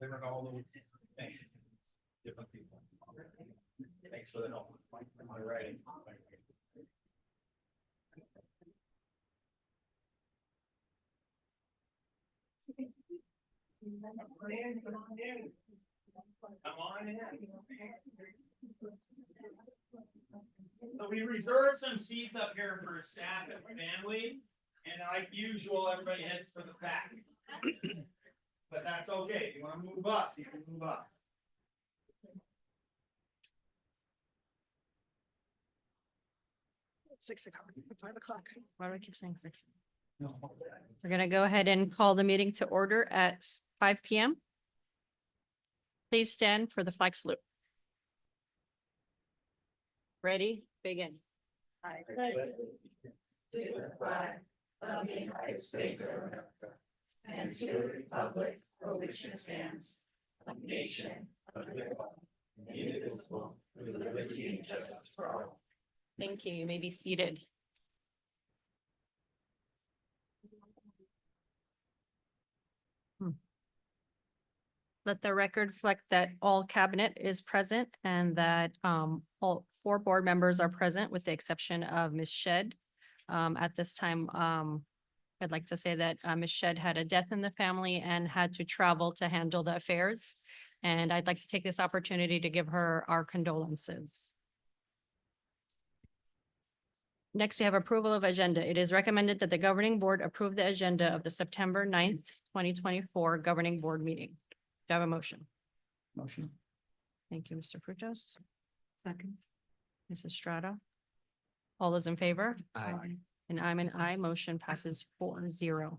Different all those things. Different people. Thanks for the help. All right. Come on in. So we reserved some seats up here for staff and family, and like usual, everybody heads for the back. But that's okay. If you want to move up, you can move up. 6 o'clock, 5 o'clock. Why do I keep saying 6? No. We're gonna go ahead and call the meeting to order at 5 p.m. Please stand for the flag salute. Ready, begin. To the flag of the United States of America and to the republic for which it stands, a nation under God, indivisible, with liberty and justice for all. Thank you. You may be seated. Let the record reflect that all cabinet is present and that all 4 board members are present with the exception of Ms. Shed. At this time, I'd like to say that Ms. Shed had a death in the family and had to travel to handle the affairs. And I'd like to take this opportunity to give her our condolences. Next, we have approval of agenda. It is recommended that the governing board approve the agenda of the September 9th, 2024 governing board meeting. Do I have a motion? Motion. Thank you, Mr. Frutos. Second. Mrs. Strata. All those in favor? Aye. And I'm an aye. Motion passes 4-0.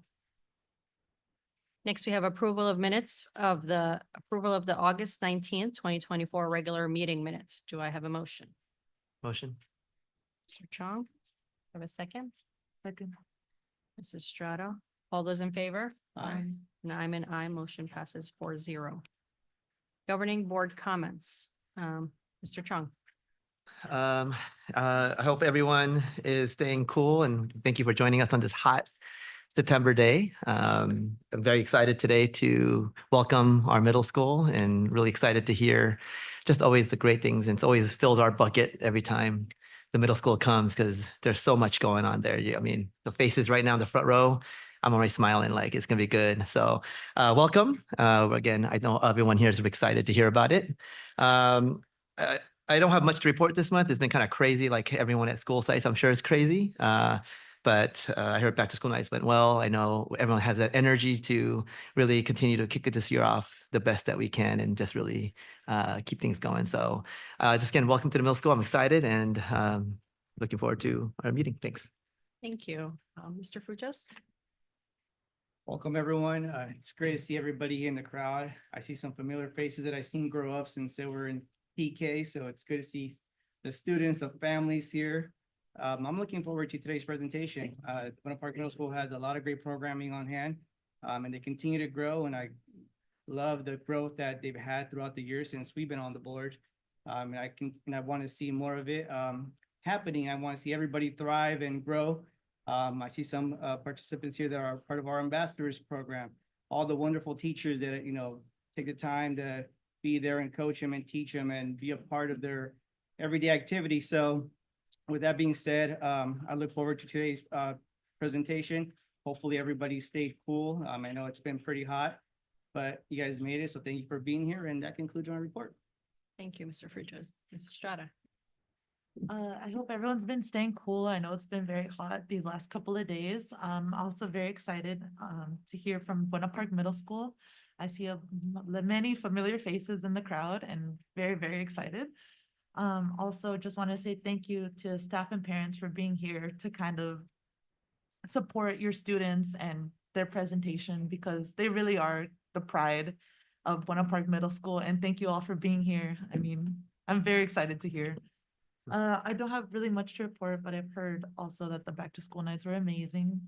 Next, we have approval of minutes of the August 19th, 2024 regular meeting minutes. Do I have a motion? Motion. Mr. Chong, have a second? Second. Mrs. Strata. All those in favor? Aye. And I'm an aye. Motion passes 4-0. Governing board comments. Mr. Chong. I hope everyone is staying cool and thank you for joining us on this hot September day. I'm very excited today to welcome our middle school and really excited to hear just always the great things. And it always fills our bucket every time the middle school comes because there's so much going on there. I mean, the faces right now in the front row, I'm already smiling like it's going to be good. So welcome. Again, I know everyone here is excited to hear about it. I don't have much to report this month. It's been kind of crazy, like everyone at school sites, I'm sure it's crazy. But I heard back to school nights went well. I know everyone has that energy to really continue to kick it this year off the best that we can and just really keep things going. So just again, welcome to the middle school. I'm excited and looking forward to our meeting. Thanks. Thank you. Mr. Frutos. Welcome, everyone. It's great to see everybody in the crowd. I see some familiar faces that I've seen grow up since they were in PK, so it's good to see the students, the families here. I'm looking forward to today's presentation. Buena Park Middle School has a lot of great programming on hand, and they continue to grow, and I love the growth that they've had throughout the years since we've been on the board. And I want to see more of it happening. I want to see everybody thrive and grow. I see some participants here that are part of our ambassadors program, all the wonderful teachers that, take the time to be there and coach them and teach them and be a part of their everyday activity. So with that being said, I look forward to today's presentation. Hopefully everybody stayed cool. I know it's been pretty hot, but you guys made it. So thank you for being here. And that concludes my report. Thank you, Mr. Frutos. Mrs. Strata. I hope everyone's been staying cool. I know it's been very hot these last couple of days. I'm also very excited to hear from Buena Park Middle School. I see many familiar faces in the crowd and very, very excited. Also just want to say thank you to staff and parents for being here to kind of support your students and their presentation because they really are the pride of Buena Park Middle School. And thank you all for being here. I mean, I'm very excited to hear. I don't have really much to report, but I've heard also that the back to school nights were amazing.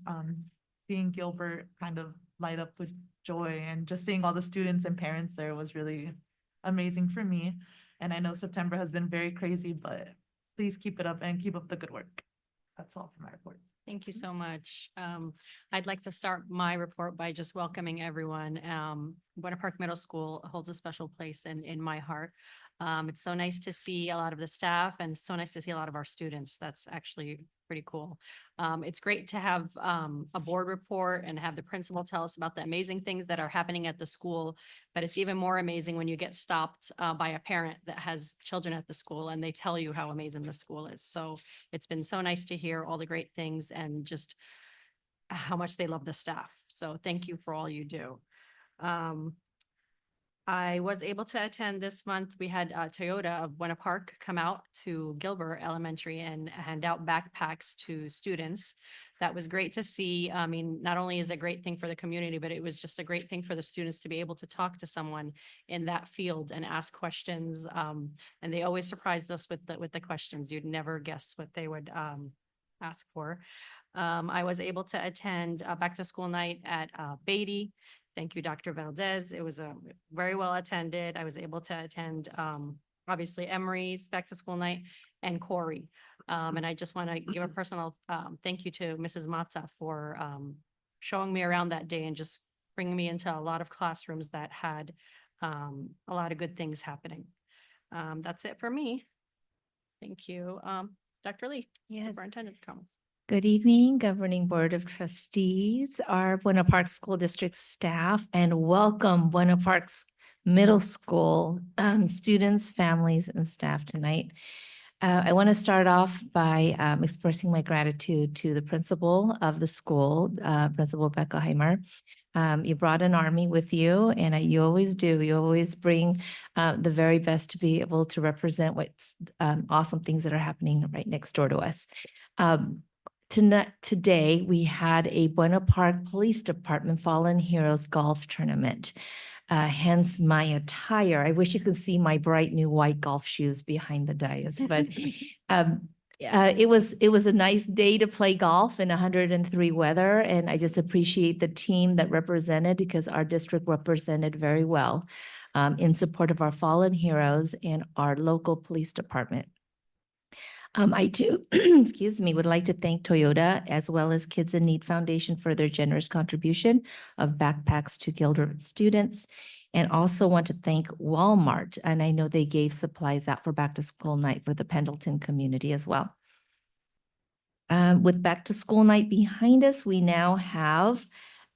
Seeing Gilbert kind of light up with joy and just seeing all the students and parents there was really amazing for me. And I know September has been very crazy, but please keep it up and keep up the good work. That's all for my report. Thank you so much. I'd like to start my report by just welcoming everyone. Buena Park Middle School holds a special place in my heart. It's so nice to see a lot of the staff and so nice to see a lot of our students. That's actually pretty cool. It's great to have a board report and have the principal tell us about the amazing things that are happening at the school. But it's even more amazing when you get stopped by a parent that has children at the school and they tell you how amazing the school is. So it's been so nice to hear all the great things and just how much they love the staff. So thank you for all you do. I was able to attend this month. We had Toyota of Buena Park come out to Gilbert Elementary and hand out backpacks to students. That was great to see. I mean, not only is it a great thing for the community, but it was just a great thing for the students to be able to talk to someone in that field and ask questions. And they always surprised us with the questions. You'd never guess what they would ask for. I was able to attend a back to school night at Beatty. Thank you, Dr. Valdez. It was very well attended. I was able to attend, obviously Emery's back to school night and Corey. And I just want to give a personal thank you to Mrs. Mata for showing me around that day and just bringing me into a lot of classrooms that had a lot of good things happening. That's it for me. Thank you. Dr. Lee, Yes. superintendent's comments. Good evening, Governing Board of Trustees, our Buena Park School District staff, and welcome Buena Park's Middle School students, families, and staff tonight. I want to start off by expressing my gratitude to the principal of the school, Principal Becca Heimer. You brought an army with you, and you always do. You always bring the very best to be able to represent what's awesome things that are happening right next door to us. Today, we had a Buena Park Police Department Fallen Heroes Golf Tournament. Hence my attire. I wish you could see my bright new white golf shoes behind the dais, but it was a nice day to play golf in 103 weather, and I just appreciate the team that represented because our district represented very well in support of our fallen heroes and our local police department. I too, excuse me, would like to thank Toyota as well as Kids in Need Foundation for their generous contribution of backpacks to Gilbert students. And also want to thank Walmart. And I know they gave supplies out for back to school night for the Pendleton community as well. With back to school night behind us, we now have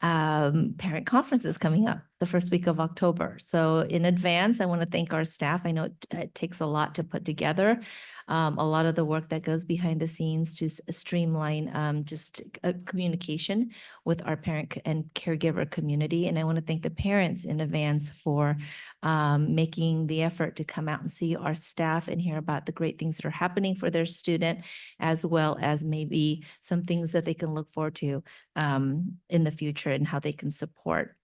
parent conferences coming up the first week of October. So in advance, I want to thank our staff. I know it takes a lot to put together. A lot of the work that goes behind the scenes to streamline just communication with our parent and caregiver community. And I want to thank the parents in advance for making the effort to come out and see our staff and hear about the great things that are happening for their student, as well as maybe some things that they can look forward to in the future and how they can support.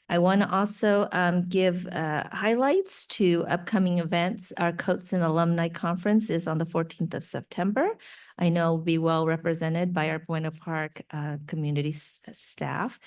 I want to also give highlights to upcoming events. Our Coatson Alumni Conference is on the 14th of September. I know will be well represented by our Buena Park community staff.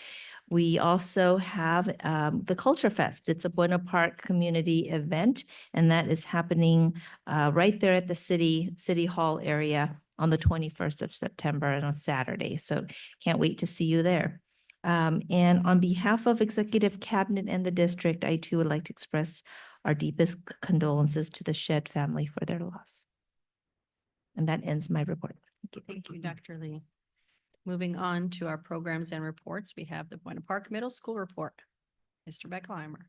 We also have the Culture Fest. It's a Buena Park community event, and that is happening right there at the City Hall area on the 21st of September and on Saturday. So can't wait to see you there. And on behalf of Executive Cabinet and the district, I too would like to express our deepest condolences to the Shedd family for their loss. And that ends my report. Thank you, Dr. Lee. Moving on to our programs and reports, we have the Buena Park Middle School report. Mr. Beckheimer.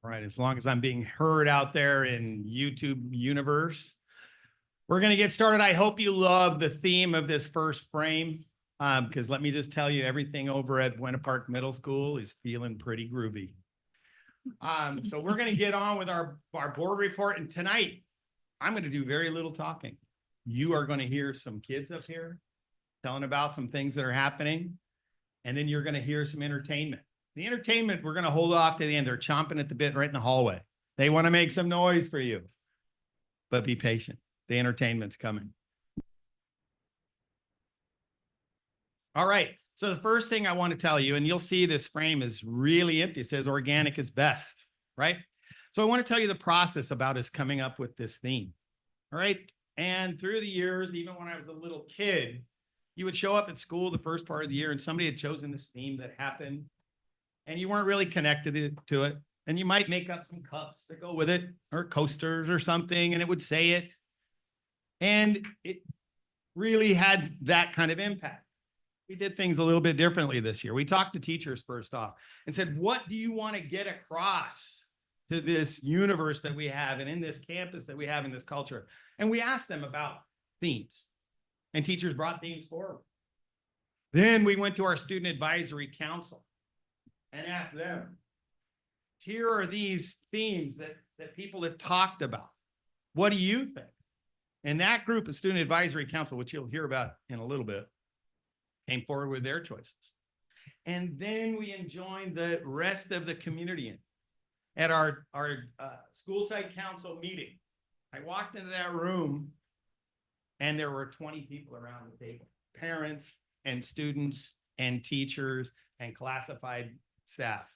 All right, as long as I'm being heard out there in YouTube universe, we're going to get started. I hope you love the theme of this first frame, because let me just tell you, everything over at Buena Park Middle School is feeling pretty groovy. So we're going to get on with our board report, and tonight I'm going to do very little talking. You are going to hear some kids up here telling about some things that are happening, and then you're going to hear some entertainment. The entertainment, we're going to hold off to the end. They're chomping at the bit right in the hallway. They want to make some noise for you, but be patient. The entertainment's coming. All right. So the first thing I want to tell you, and you'll see this frame is really empty. It says organic is best, right? So I want to tell you the process about us coming up with this theme. All right. And through the years, even when I was a little kid, you would show up at school the first part of the year and somebody had chosen this theme that happened and you weren't really connected to it. And you might make up some cups that go with it or coasters or something, and it would say it. And it really had that kind of impact. We did things a little bit differently this year. We talked to teachers first off and said, what do you want to get across to this universe that we have and in this campus that we have in this culture? And we asked them about themes, and teachers brought themes forward. Then we went to our student advisory council and asked them, here are these themes that people have talked about. What do you think? And that group of student advisory council, which you'll hear about in a little bit, came forward with their choices. And then we joined the rest of the community at our school site council meeting. I walked into that room and there were 20 people around the table, parents and students and teachers and classified staff.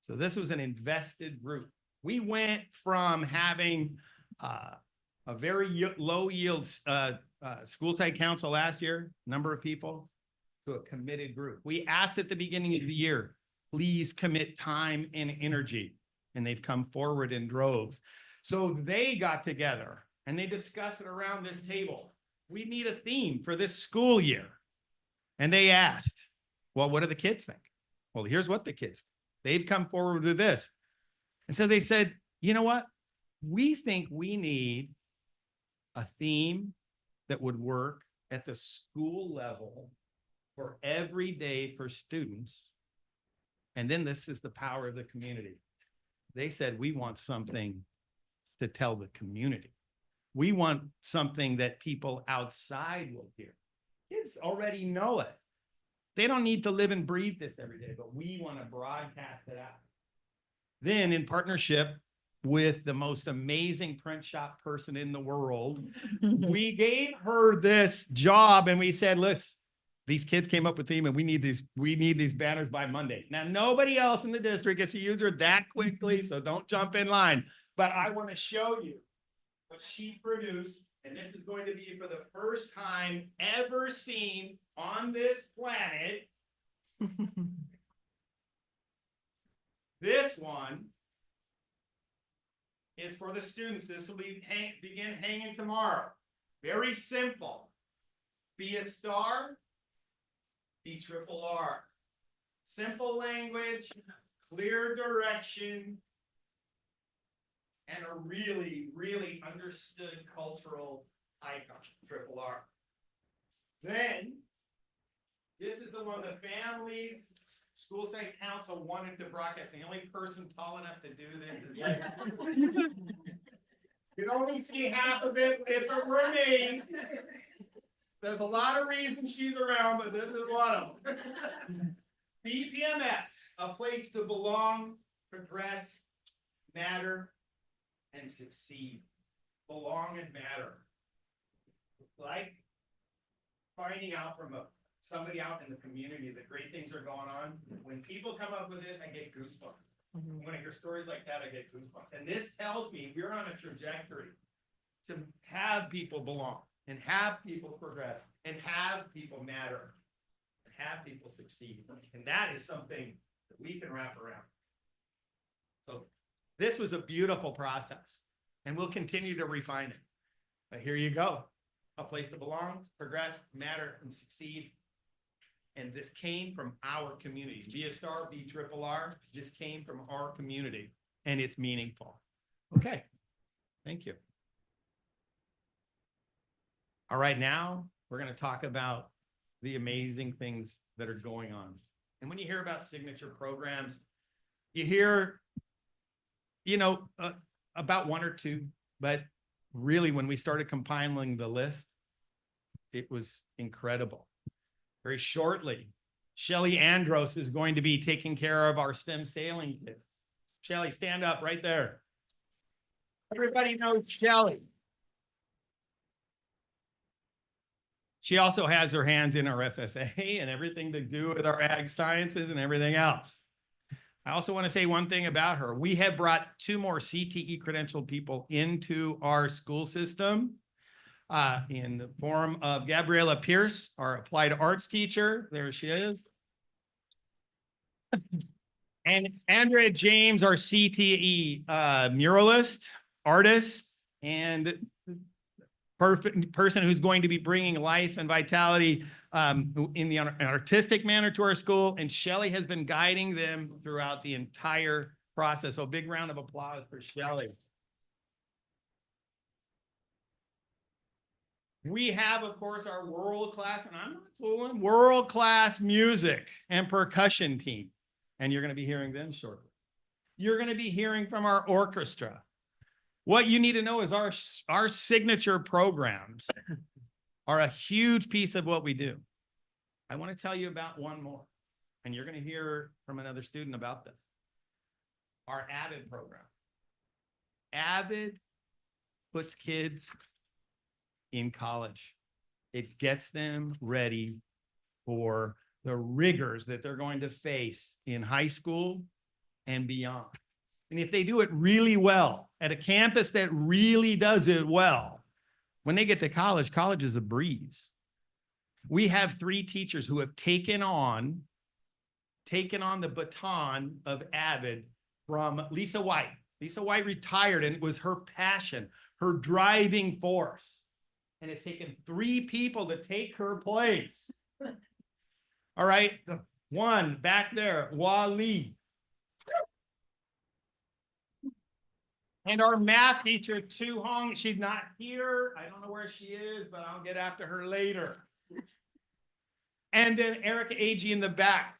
So this was an invested group. We went from having a very low yield school site council last year, number of people, to a committed group. We asked at the beginning of the year, please commit time and energy. And they've come forward in droves. So they got together and they discussed it around this table. We need a theme for this school year. And they asked, well, what do the kids think? Well, here's what the kids think. They've come forward with this. And so they said, you know what? We think we need a theme that would work at the school level for every day for students. And then this is the power of the community. They said, we want something to tell the community. We want something that people outside will hear. Kids already know it. They don't need to live and breathe this every day, but we want to broadcast it out. Then in partnership with the most amazing print shop person in the world, we gave her this job and we said, listen, these kids came up with theme and we need these banners by Monday. Now, nobody else in the district gets to use her that quickly, so don't jump in line. But I want to show you what she produced. And this is going to be for the first time ever seen on this planet. This one is for the students. This will begin hanging tomorrow. Very simple. Be a star, be triple R. Simple language, clear direction, and a really, really understood cultural icon, triple R. Then, this is the one the families, school site council wanted to broadcast. The only person tall enough to do this is like, you'd only see half of it if it were me. There's a lot of reasons she's around, but this is one of them. BPMS, a place to belong, progress, matter, and succeed. Belong and matter. Like finding out from somebody out in the community that great things are going on. When people come up with this, I get goosebumps. When I hear stories like that, I get goosebumps. And this tells me we're on a trajectory to have people belong and have people progress and have people matter and have people succeed. And that is something that we can wrap around. So this was a beautiful process and we'll continue to refine it. But here you go. A place to belong, progress, matter, and succeed. And this came from our community. Be a star, be triple R. This came from our community and it's meaningful. Okay. Thank you. All right, now we're going to talk about the amazing things that are going on. And when you hear about signature programs, you hear, about one or two, but really when we started compiling the list, it was incredible. Very shortly, Shelly Andros is going to be taking care of our STEM sailing kids. Shelly, stand up right there. Everybody knows Shelly. She also has her hands in our FFA and everything to do with our ag sciences and everything else. I also want to say one thing about her. We have brought 2 more CTE credentialed people into our school system in the form of Gabriella Pierce, our applied arts teacher. There she is. And Andrea James, our CTE muralist, artist, and perfect person who's going to be bringing life and vitality in the artistic manner to our school. And Shelley has been guiding them throughout the entire process. So a big round of applause for Shelley. We have, of course, our world-class, and I'm not fooling, world-class music and percussion team. And you're going to be hearing them shortly. You're going to be hearing from our orchestra. What you need to know is our signature programs are a huge piece of what we do. I want to tell you about one more, and you're going to hear from another student about this. Our AVID program. AVID puts kids in college. It gets them ready for the rigors that they're going to face in high school and beyond. And if they do it really well at a campus that really does it well, when they get to college, college is a breeze. We have 3 teachers who have taken on the baton of AVID from Lisa White. Lisa White retired, and it was her passion, her driving force. And it's taken 3 people to take her place. All right, the one back there, Wally. And our math teacher, Tu Hong, she's not here. I don't know where she is, but I'll get after her later. And then Erica Agee in the back.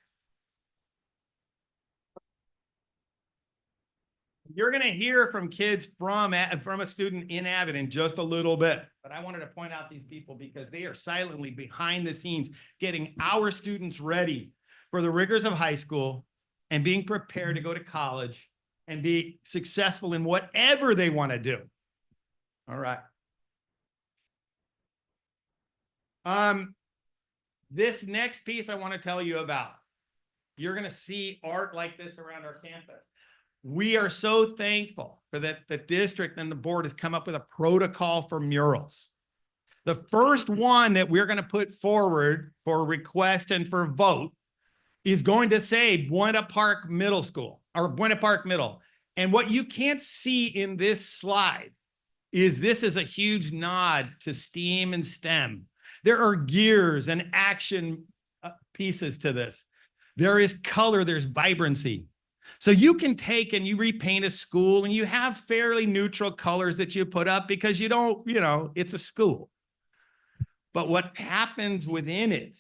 You're going to hear from kids from a student in AVID in just a little bit. But I wanted to point out these people because they are silently behind the scenes getting our students ready for the rigors of high school and being prepared to go to college and be successful in whatever they want to do. All right. This next piece I want to tell you about. You're going to see art like this around our campus. We are so thankful for that the district and the board has come up with a protocol for murals. The first one that we're going to put forward for request and for vote is going to say Buena Park Middle School or Buena Park Middle. And what you can't see in this slide is this is a huge nod to STEAM and STEM. There are gears and action pieces to this. There is color, there's vibrancy. So you can take and you repaint a school and you have fairly neutral colors that you put up because you don't, it's a school. But what happens within it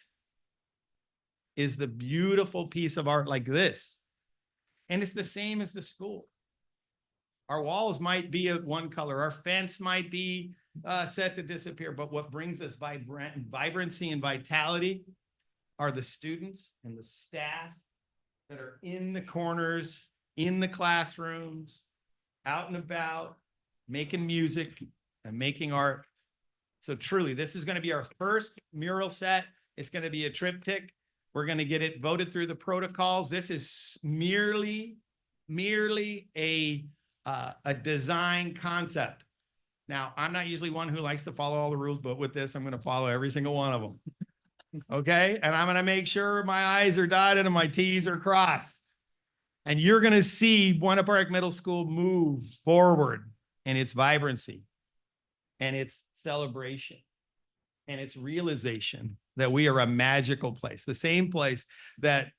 is the beautiful piece of art like this. And it's the same as the school. Our walls might be of one color. Our fence might be set to disappear. But what brings us vibrancy and vitality are the students and the staff that are in the corners, in the classrooms, out and about, making music and making art. So truly, this is going to be our first mural set. It's going to be a triptych. We're going to get it voted through the protocols. This is merely a design concept. Now, I'm not usually one who likes to follow all the rules, but with this, I'm going to follow every single one of them. Okay. And I'm going to make sure my I's are dotted and my T's are crossed. And you're going to see Buena Park Middle School move forward in its vibrancy and its celebration and its realization that we are a magical place. The same place that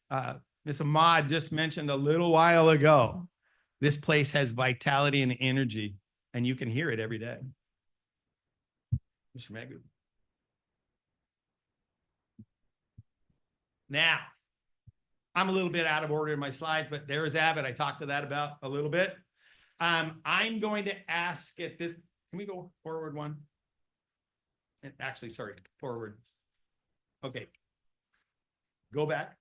Ms. Ahmad just mentioned a little while ago. This place has vitality and energy, and you can hear it every day. Mr. Magoo. Now, I'm a little bit out of order in my slides, but there is AVID. I talked to that about a little bit. I'm going to ask at this, can we go forward one? Actually, sorry, forward. Okay. Go back.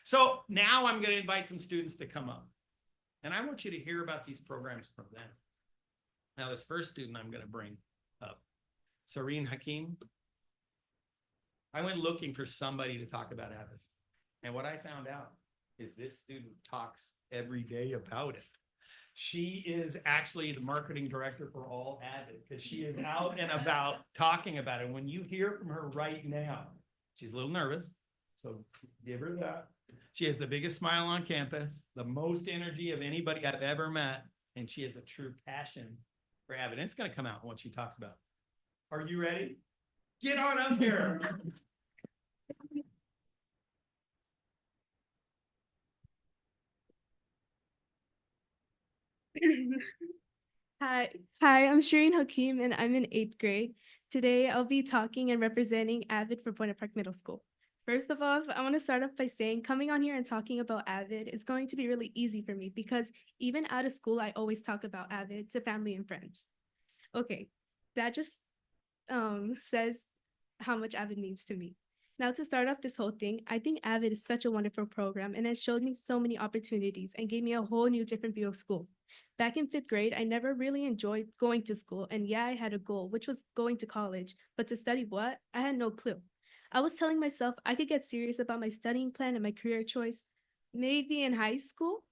So now I'm going to invite some students to come up. And I want you to hear about these programs from them. Now, this first student I'm going to bring up, Sareen Hakim. I went looking for somebody to talk about Avid. And what I found out is this student talks every day about it. She is actually the marketing director for all Avid because she is out and about talking about it. When you hear from her right now, she's a little nervous, so give her that. She has the biggest smile on campus, the most energy of anybody I've ever met, and she has a true passion for Avid. And it's going to come out in what she talks about. Are you ready? Get on up here. Hi, I'm Shireen Hakeem and I'm in 8th grade. Today I'll be talking and representing Avid for Buena Park Middle School. First of all, I want to start off by saying coming on here and talking about Avid is going to be really easy for me because even out of school, I always talk about Avid to family and friends. Okay, that just says how much Avid means to me. Now to start off this whole thing, I think Avid is such a wonderful program and has showed me so many opportunities and gave me a whole new different view of school. Back in 5th grade, I never really enjoyed going to school, and yeah, I had a goal, which was going to college, but to study what? I had no clue. I was telling myself I could get serious about my studying plan and my career choice, maybe in high school.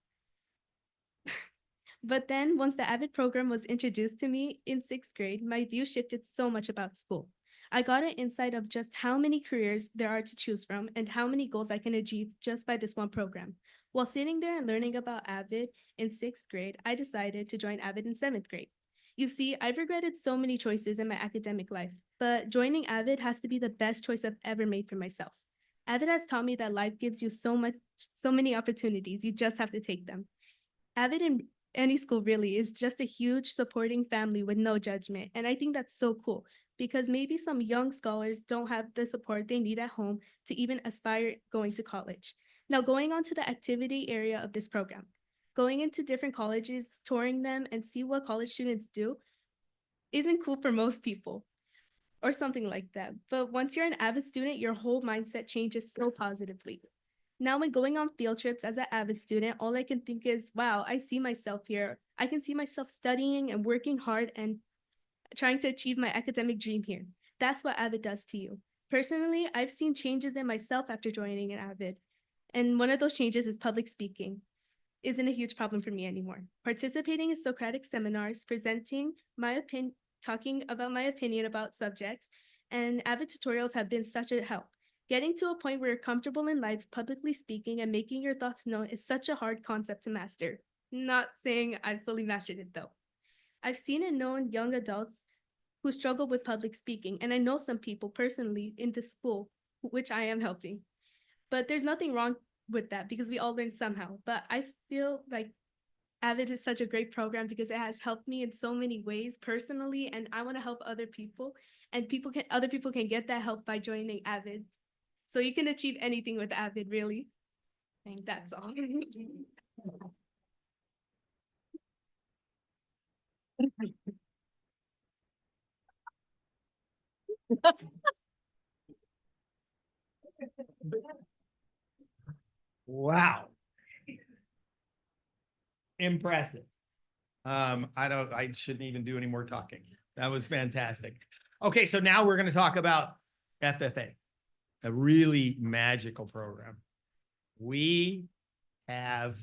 But then once the Avid program was introduced to me in 6th grade, my view shifted so much about school. I got an insight of just how many careers there are to choose from and how many goals I can achieve just by this one program. While sitting there and learning about Avid in 6th grade, I decided to join Avid in 7th grade. You see, I've regretted so many choices in my academic life, but joining Avid has to be the best choice I've ever made for myself. Avid has taught me that life gives you so many opportunities, you just have to take them. Avid in any school really is just a huge supporting family with no judgment, and I think that's so cool because maybe some young scholars don't have the support they need at home to even aspire going to college. Now, going on to the activity area of this program, going into different colleges, touring them, and see what college students do isn't cool for most people or something like that. But once you're an Avid student, your whole mindset changes so positively. Now, when going on field trips as an Avid student, all I can think is, wow, I see myself here. I can see myself studying and working hard and trying to achieve my academic dream here. That's what Avid does to you. Personally, I've seen changes in myself after joining an Avid. And one of those changes is public speaking. Isn't a huge problem for me anymore. Participating in Socratic seminars, presenting my opinion, talking about my opinion about subjects, and Avid tutorials have been such a help. Getting to a point where you're comfortable in life, publicly speaking and making your thoughts known is such a hard concept to master. Not saying I've fully mastered it though. I've seen and known young adults who struggle with public speaking, and I know some people personally in the school, which I am helping. But there's nothing wrong with that because we all learn somehow. But I feel like Avid is such a great program because it has helped me in so many ways personally, and I want to help other people, and other people can get that help by joining Avid. So you can achieve anything with Avid, really. I think that's all. Wow. Impressive. I shouldn't even do any more talking. That was fantastic. Okay, so now we're going to talk about FFA, a really magical program. We have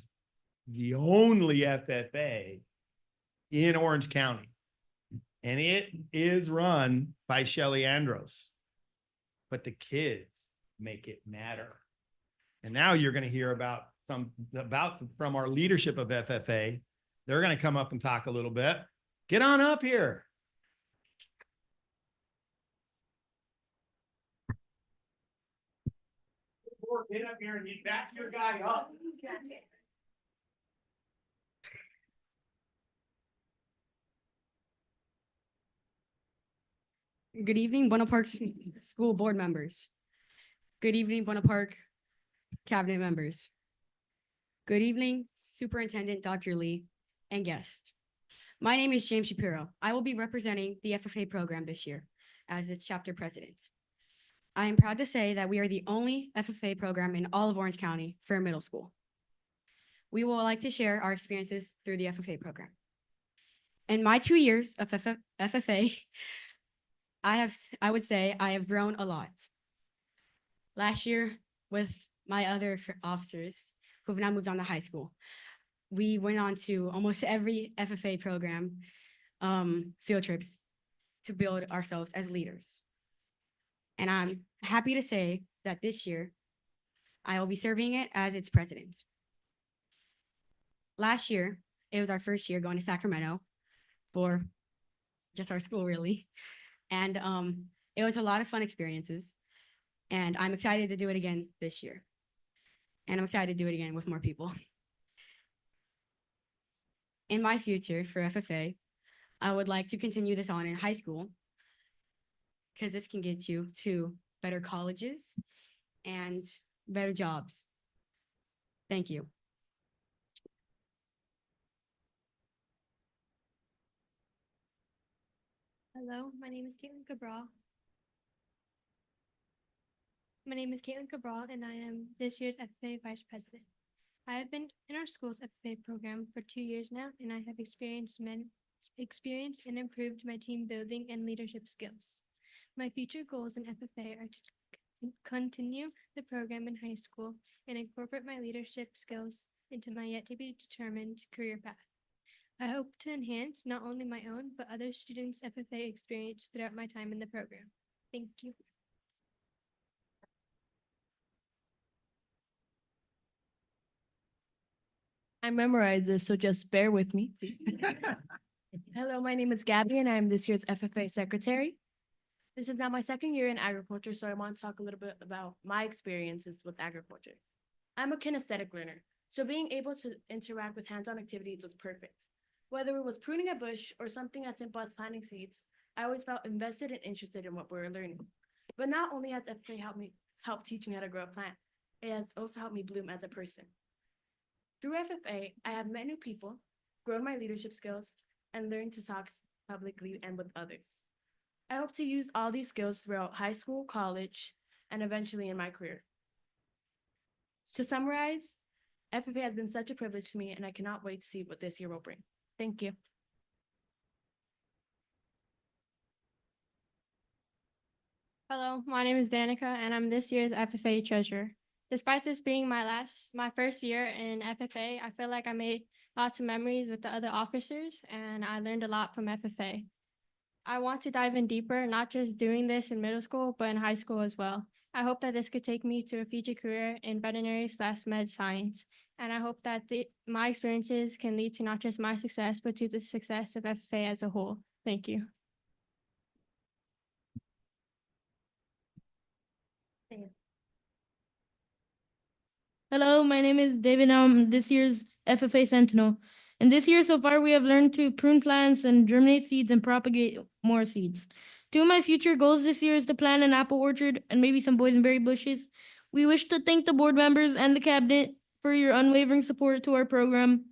the only FFA in Orange County, and it is run by Shelly Andros, but the kids make it matter. And now you're going to hear about from our leadership of FFA. They're going to come up and talk a little bit. Get on up here. Get up here and get back your guy up. Good evening, Buena Park School Board members. Good evening, Buena Park Cabinet members. Good evening, Superintendent Dr. Lee and guests. My name is James Shapiro. I will be representing the FFA program this year as its chapter president. I am proud to say that we are the only FFA program in all of Orange County for middle school. We would like to share our experiences through the FFA program. In my 2 years of FFA, I would say I have grown a lot. Last year, with my other officers who have now moved on to high school, we went on to almost every FFA program, field trips to build ourselves as leaders. And I'm happy to say that this year, I will be serving it as its president. Last year, it was our first year going to Sacramento for just our school, really. And it was a lot of fun experiences. And I'm excited to do it again this year. And I'm excited to do it again with more people. In my future for FFA, I would like to continue this on in high school because this can get you to better colleges and better jobs. Thank you. Hello, my name is Caitlin Cabral. My name is Caitlin Cabral, and I am this year's FFA Vice President. I have been in our school's FFA program for 2 years now, and I have experienced and improved my team building and leadership skills. My future goals in FFA are to continue the program in high school and incorporate my leadership skills into my yet-to-be determined career path. I hope to enhance not only my own, but other students' FFA experience throughout my time in the program. Thank you. I memorized this, so just bear with me. Hello, my name is Gabby, and I'm this year's FFA secretary. This is now my second year in agriculture, so I want to talk a little bit about my experiences with agriculture. I'm a kinesthetic learner, so being able to interact with hands-on activities was perfect. Whether it was pruning a bush or something as simple as planting seeds, I always felt invested and interested in what we were learning. But not only has FFA helped teach me how to grow a plant, it has also helped me bloom as a person. Through FFA, I have met new people, grown my leadership skills, and learned to talk publicly and with others. I hope to use all these skills throughout high school, college, and eventually in my career. To summarize, FFA has been such a privilege to me, and I cannot wait to see what this year will bring. Thank you. Hello, my name is Danica, and I'm this year's FFA treasurer. Despite this being my first year in FFA, I feel like I made lots of memories with the other officers, and I learned a lot from FFA. I want to dive in deeper, not just doing this in middle school, but in high school as well. I hope that this could take me to a future career in veterinary/med science, and I hope that my experiences can lead to not just my success, but to the success of FFA as a whole. Thank you. Hello, my name is David. I'm this year's FFA Sentinel. And this year so far, we have learned to prune plants and germinate seeds and propagate more seeds. Two of my future goals this year is to plant an apple orchard and maybe some boysenberry bushes. We wish to thank the board members and the cabinet for your unwavering support to our program.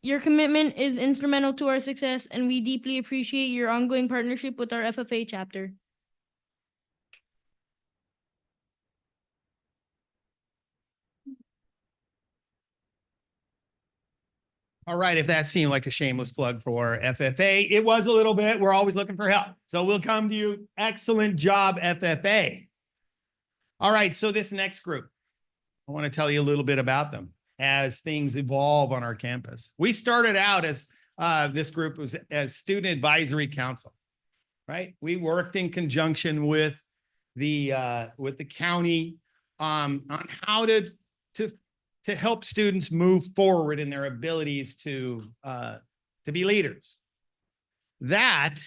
Your commitment is instrumental to our success, and we deeply appreciate your ongoing partnership with our FFA chapter. All right, if that seemed like a shameless plug for FFA, it was a little bit. We're always looking for help. So we'll come to you. Excellent job, FFA. All right, so this next group, I want to tell you a little bit about them as things evolve on our campus. We started out as this group was as Student Advisory Council, right? We worked in conjunction with the county on how to help students move forward in their abilities to be leaders. That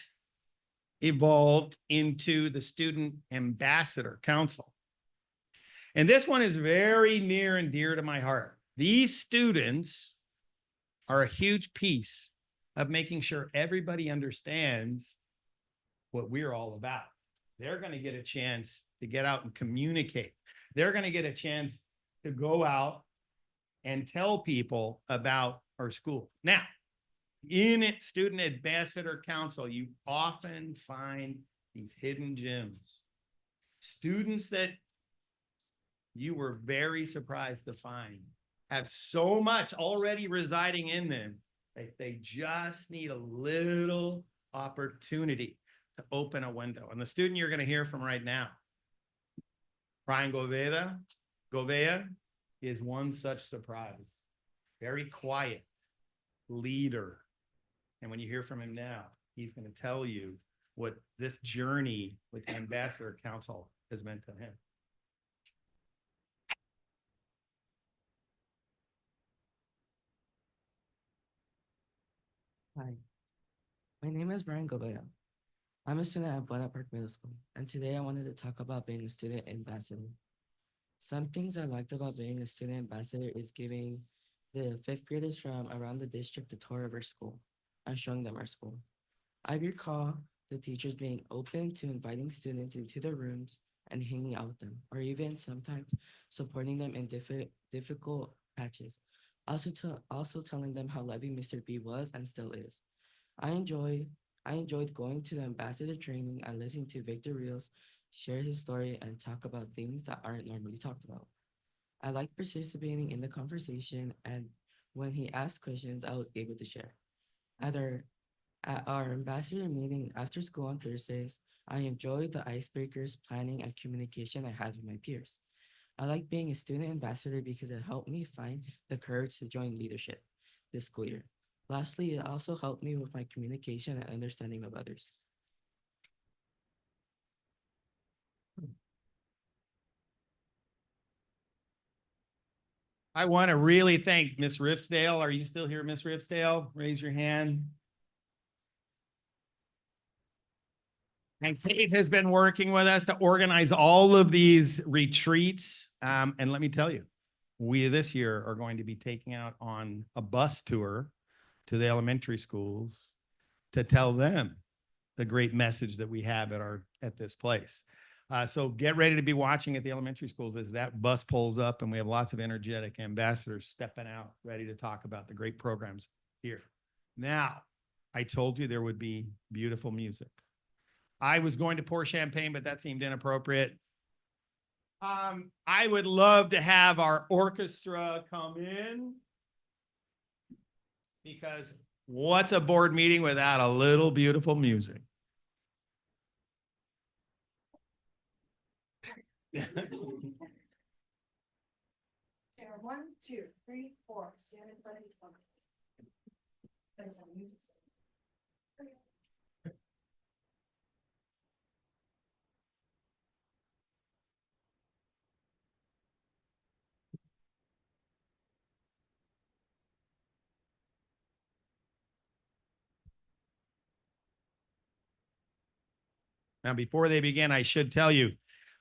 evolved into the Student Ambassador Council. And this one is very near and dear to my heart. These students are a huge piece of making sure everybody understands what we're all about. They're going to get a chance to get out and communicate. They're going to get a chance to go out and tell people about our school. Now, in it, Student Ambassador Council, you often find these hidden gems. Students that you were very surprised to find have so much already residing in them that they just need a little opportunity to open a window. And the student you're going to hear from right now Brian Govea is one such surprise. Very quiet leader. And when you hear from him now, he's going to tell you what this journey with the Ambassador Council has meant to him. Hi, my name is Brian Gobea. I'm a student at Buena Park Middle School, and today I wanted to talk about being a student ambassador. Some things I liked about being a student ambassador is giving the fifth graders from around the district a tour of our school and showing them our school. I recall the teachers being open to inviting students into their rooms and hanging out with them, or even sometimes supporting them in difficult patches. Also telling them how loving Mr. B was and still is. I enjoyed going to the ambassador training and listening to Victor Rios share his story and talk about things that aren't normally talked about. I liked participating in the conversation, and when he asked questions, I was able to share. At our ambassador meeting after school on Thursdays, I enjoyed the icebreakers, planning, and communication I had with my peers. I like being a student ambassador because it helped me find the courage to join leadership this school year. Lastly, it also helped me with my communication and understanding of others. I want to really thank Miss Rifsdale. Are you still here, Miss Rifsdale? Raise your hand. And Kate has been working with us to organize all of these retreats. And let me tell you, we this year are going to be taking out on a bus tour to the elementary schools to tell them the great message that we have at this place. So get ready to be watching at the elementary schools as that bus pulls up, and we have lots of energetic ambassadors stepping out, ready to talk about the great programs here. Now, I told you there would be beautiful music. I was going to pour champagne, but that seemed inappropriate. I would love to have our orchestra come in, because what's a board meeting without a little beautiful music? Chair, 1, 2, 3, 4. Stand in front of each one. There's some music. Now, before they begin, I should tell you,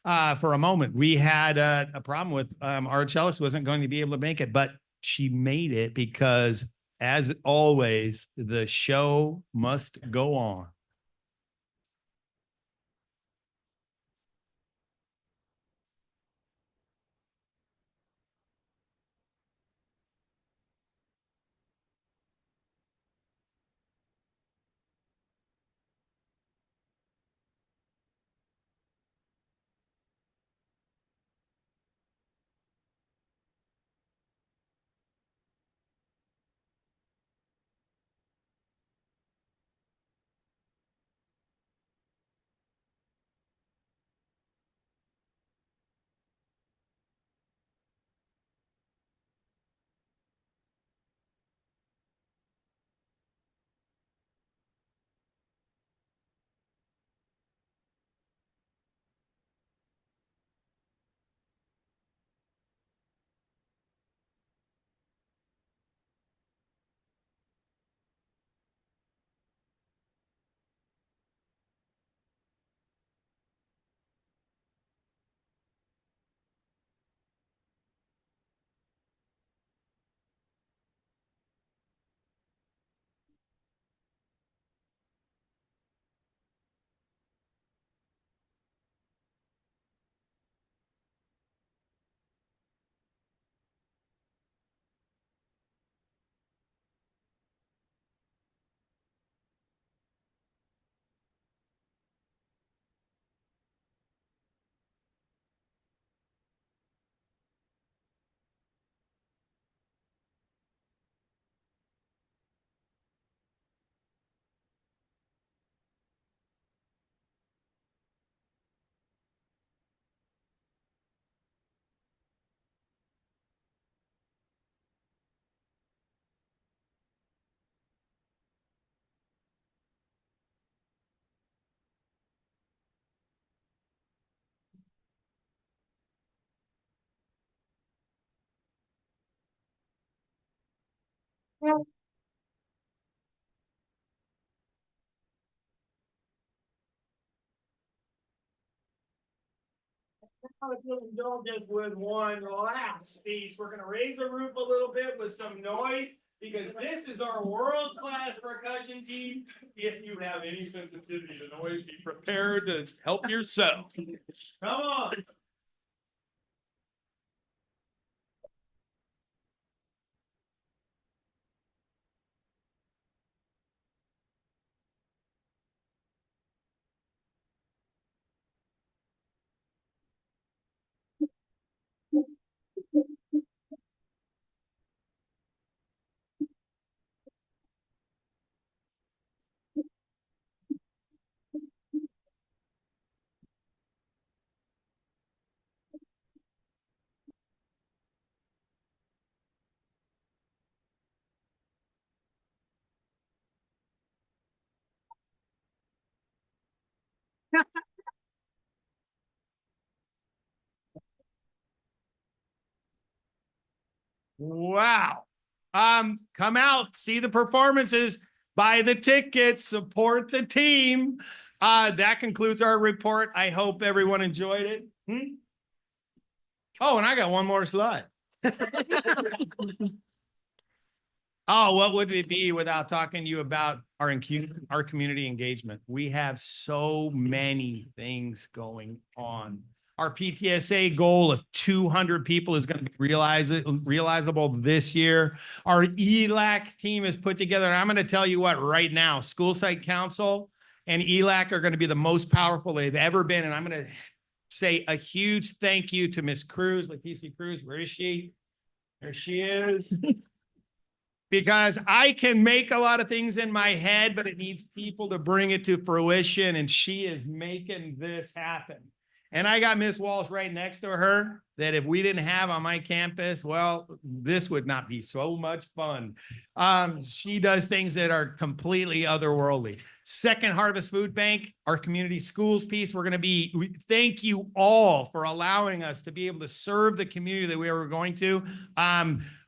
for a moment, we had a problem with our cellist wasn't going to be able to make it, but she made it because, as always, the show must go on. Now, if you'll indulge us with one last piece, we're gonna raise the roof a little bit with some noise, because this is our world-class percussion team. If you have any sensitivity to noise, be prepared to help yourself. Come on. Wow. Come out, see the performances, buy the tickets, support the team. That concludes our report. I hope everyone enjoyed it. Oh, and I got one more slide. Oh, what would it be without talking to you about our community engagement? We have so many things going on. Our PTSA goal of 200 people is going to be realizable this year. Our ELAC team is put together. And I'm going to tell you what, right now, School Site Council and ELAC are going to be the most powerful they've ever been. And I'm going to say a huge thank you to Miss Cruz, Leticia Cruz. Where is she? There she is. Because I can make a lot of things in my head, but it needs people to bring it to fruition. And she is making this happen. And I got Miss Walsh right next to her that if we didn't have on my campus, well, this would not be so much fun. She does things that are completely otherworldly. Second Harvest Food Bank, our community schools piece, we thank you all for allowing us to be able to serve the community that we were going to.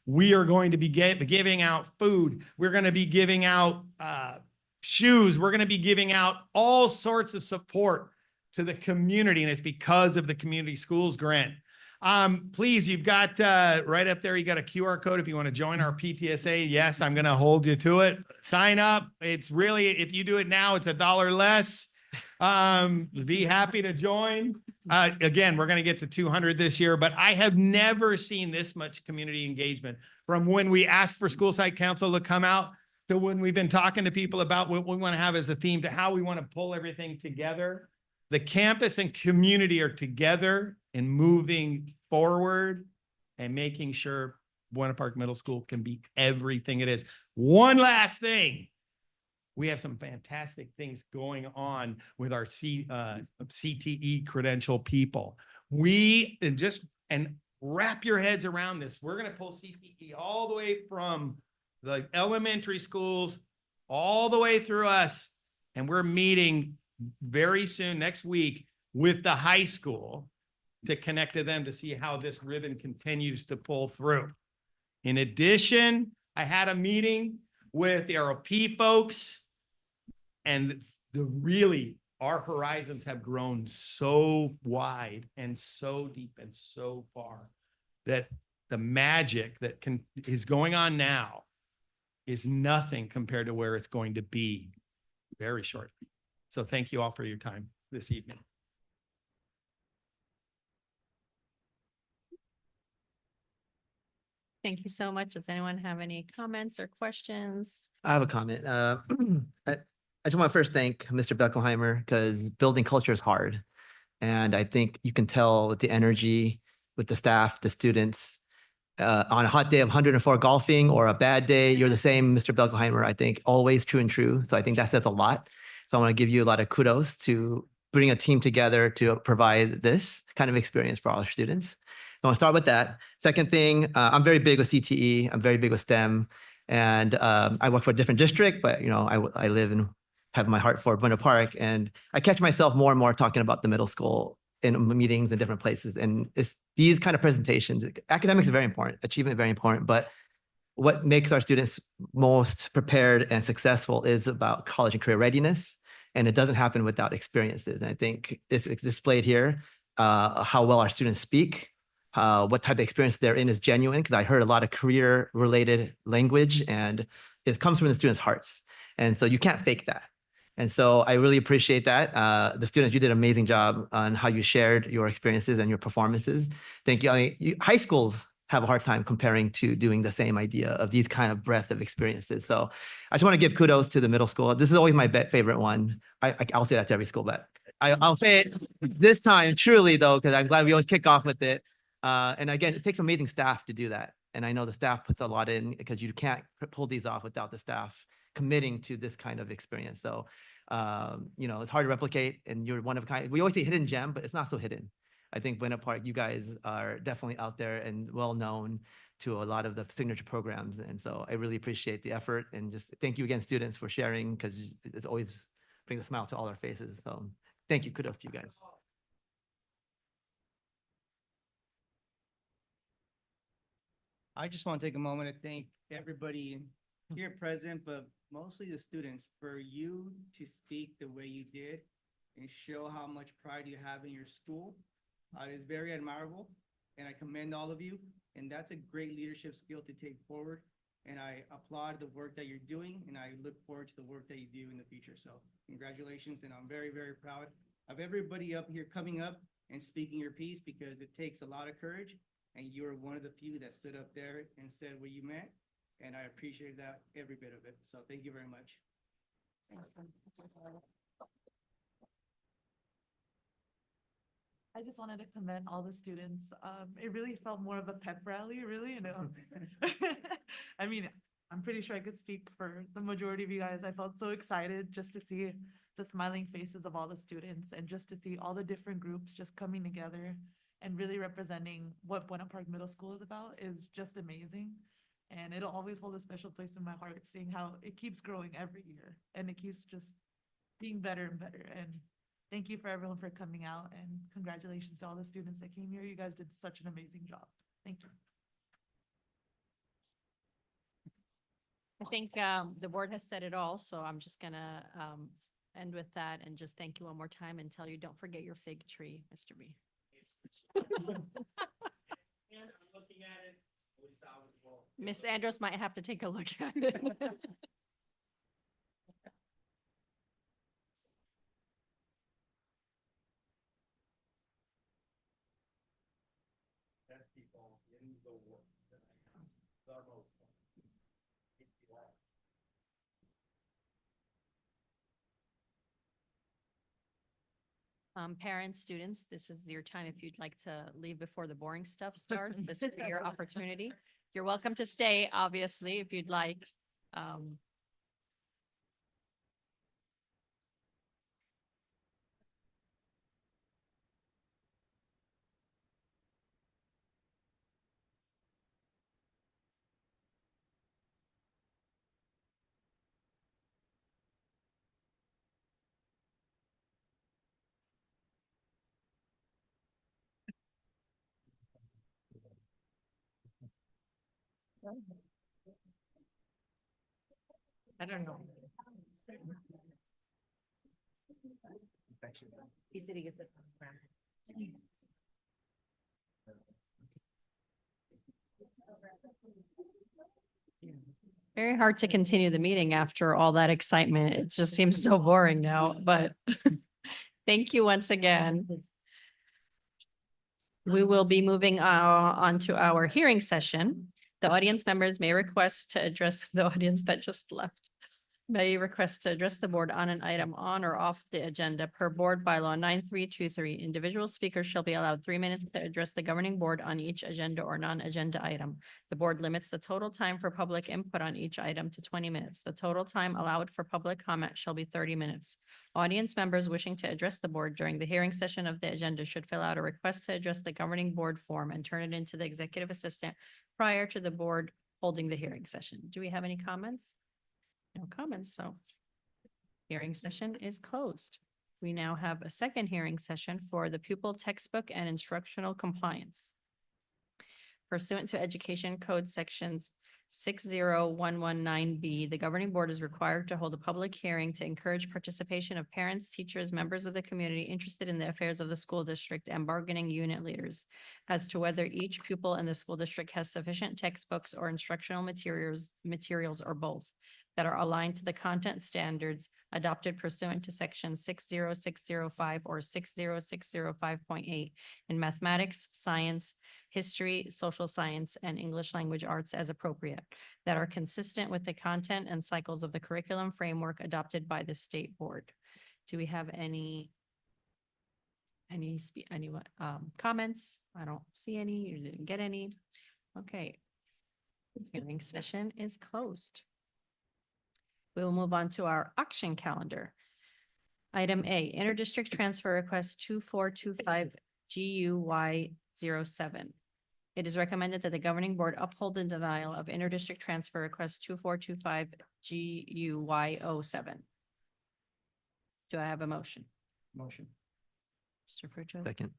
We are going to be giving out food. We're going to be giving out shoes. We're going to be giving out all sorts of support to the community, and it's because of the community schools grant. Please, you've got right up there, you got a QR code if you want to join our PTSA. Yes, I'm going to hold you to it. Sign up. It's really, if you do it now, it's $1 less. Be happy to join. Again, we're going to get to 200 this year, but I have never seen this much community engagement from when we asked for School Site Council to come out to when we've been talking to people about what we want to have as a theme to how we want to pull everything together. The campus and community are together and moving forward and making sure Buena Park Middle School can be everything it is. One last thing. We have some fantastic things going on with our CTE credential people. And wrap your heads around this. We're going to pull CTE all the way from the elementary schools all the way through us. And we're meeting very soon, next week, with the high school to connect to them to see how this ribbon continues to pull through. In addition, I had a meeting with the ROP folks, and our horizons have grown so wide and so deep and so far that the magic that is going on now is nothing compared to where it's going to be very shortly. So thank you all for your time this evening. Thank you so much. Does anyone have any comments or questions? I have a comment. I just want to first thank Mr. Beckelheimer because building culture is hard. And I think you can tell with the energy, with the staff, the students, on a hot day of 104 golfing or a bad day, you're the same, Mr. Beckelheimer, I think always true and true. So I think that says a lot. So I want to give you a lot of kudos to bring a team together to provide this kind of experience for all our students. I want to start with that. Second thing, I'm very big with CTE. I'm very big with STEM. And I work for a different district, but I live and have my heart for Buena Park. And I catch myself more and more talking about the middle school in meetings in different places. And it's these kind of presentations. Academics is very important, achievement is very important, but what makes our students most prepared and successful is about college and career readiness. And it doesn't happen without experiences. And I think it's displayed here. how well our students speak, what type of experience they're in is genuine, because I heard a lot of career-related language, and it comes from the students' hearts. And so you can't fake that. And so I really appreciate that. The students, you did an amazing job on how you shared your experiences and your performances. Thank you. I mean, high schools have a hard time comparing to doing the same idea of these kind of breadth of experiences. So I just want to give kudos to the middle school. This is always my favorite one. I'll say that to every school, but I'll say it this time truly though, because I'm glad we always kick off with it. And again, it takes amazing staff to do that. And I know the staff puts a lot in, because you can't pull these off without the staff committing to this kind of experience. So, you know, it's hard to replicate, and you're one of a kind. We always say hidden gem, but it's not so hidden. I think Buena Park, you guys are definitely out there and well known to a lot of the signature programs. And so I really appreciate the effort, and just thank you again, students, for sharing, because it always brings a smile to all our faces. So thank you. Kudos to you guys. I just want to take a moment to thank everybody here present, but mostly the students, for you to speak the way you did and show how much pride you have in your school. It's very admirable, and I commend all of you. And that's a great leadership skill to take forward. And I applaud the work that you're doing, and I look forward to the work that you do in the future. So congratulations, and I'm very, very proud of everybody up here coming up and speaking your piece, because it takes a lot of courage. And you're one of the few that stood up there and said what you meant. And I appreciate that, every bit of it. So thank you very much. I just wanted to commend all the students. It really felt more of a pep rally, really, you know. I mean, I'm pretty sure I could speak for the majority of you guys. I felt so excited just to see the smiling faces of all the students, and just to see all the different groups just coming together and really representing what Buena Park Middle School is about is just amazing. And it'll always hold a special place in my heart, seeing how it keeps growing every year, and it keeps just being better and better. And thank you for everyone for coming out, and congratulations to all the students that came here. You guys did such an amazing job. Thank you. I think the board has said it all, so I'm just gonna end with that and just thank you one more time and tell you, don't forget your fig tree, Mr. B. And I'm looking at it. Miss Andros might have to take a look at it. Best people in the world. The most. Parents, students, this is your time. If you'd like to leave before the boring stuff starts, this would be your opportunity. You're welcome to stay, obviously, if you'd like. I don't know. He said he gets it. Very hard to continue the meeting after all that excitement. It just seems so boring now, but thank you once again. We will be moving on to our hearing session. The audience members may request to address the audience that just left. May request to address the board on an item on or off the agenda per board bylaw 9323. Individual speakers shall be allowed 3 minutes to address the governing board on each agenda or non-agenda item. The board limits the total time for public input on each item to 20 minutes. The total time allowed for public comment shall be 30 minutes. Audience members wishing to address the board during the hearing session of the agenda should fill out a request to address the governing board form and turn it into the executive assistant prior to the board holding the hearing session. Do we have any comments? No comments, so hearing session is closed. We now have a second hearing session for the pupil textbook and instructional compliance. Pursuant to Education Code sections 60119B, the governing board is required to hold a public hearing to encourage participation of parents, teachers, members of the community interested in the affairs of the school district and bargaining unit leaders as to whether each pupil in the school district has sufficient textbooks or instructional materials or both that are aligned to the content standards adopted pursuant to section 60605 or 60605.8 in mathematics, science, history, social science, and English language arts as appropriate, that are consistent with the content and cycles of the curriculum framework adopted by the state board. Do we have any comments? I don't see any. You didn't get any. Okay. Hearing session is closed. We will move on to our auction calendar. Item A, interdistrict transfer request 2425 GUY 07. It is recommended that the governing board uphold the denial of interdistrict transfer request 2425 GUY 07. Do I have a motion? Motion. Mr. Fruto? Second.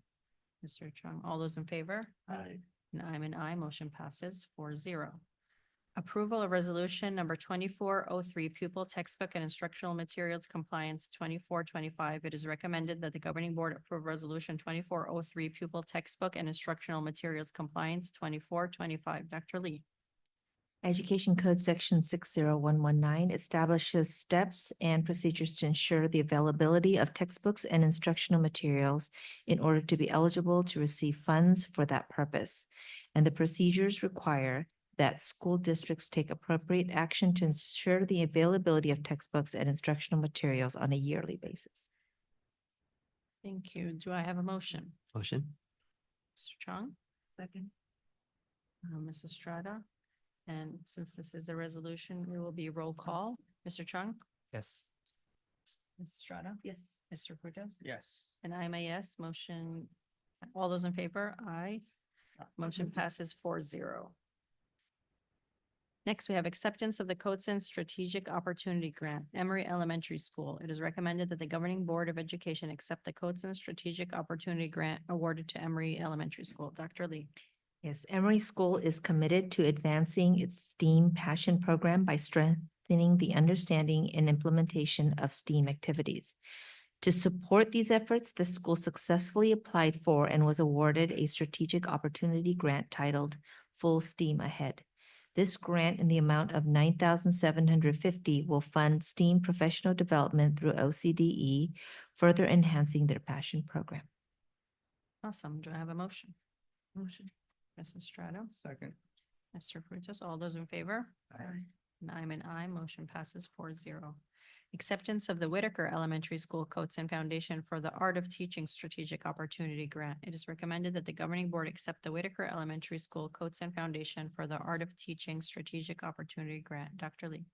Mr. Chung, all those in favor? Aye. And I'm an aye, motion passes 4-0. Approval of resolution number 2403, pupil textbook and instructional materials compliance 2425. It is recommended that the governing board approve resolution 2403, pupil textbook and instructional materials compliance 2425. Dr. Lee. Education Code Section 60119 establishes steps and procedures to ensure the availability of textbooks and instructional materials in order to be eligible to receive funds for that purpose. And the procedures require that school districts take appropriate action to ensure the availability of textbooks and instructional materials on a yearly basis. Thank you. Do I have a motion? Motion. Mr. Chung? Second. Ms. Estrada? And since this is a resolution, we will be roll call. Mr. Chung? Yes. Ms. Estrada? Yes. Mr. Frutos? Yes. And I'm a yes, motion, all those in favor? Aye. Motion passes 4-0. Next, we have acceptance of the COTSN Strategic Opportunity Grant, Emory Elementary School. It is recommended that the Governing Board of Education accept the COTSN Strategic Opportunity Grant awarded to Emory Elementary School. Dr. Lee. Yes, Emory School is committed to advancing its STEAM passion program by strengthening the understanding and implementation of STEAM activities. To support these efforts, the school successfully applied for and was awarded a strategic opportunity grant titled Full Steam Ahead. This grant in the amount of $9,750 will fund STEAM professional development through OCDE, further enhancing their passion program. Awesome. Do I have a motion? Motion. Mrs. Strato, Second. Mr. Frutos, all those in favor? Aye. And I'm an aye, motion passes 4-0. Acceptance of the Whitaker Elementary School COTSN Foundation for the Art of Teaching Strategic Opportunity Grant. It is recommended that the governing board accept the Whitaker Elementary School COTSN Foundation for the Art of Teaching Strategic Opportunity Grant. Dr. Lee.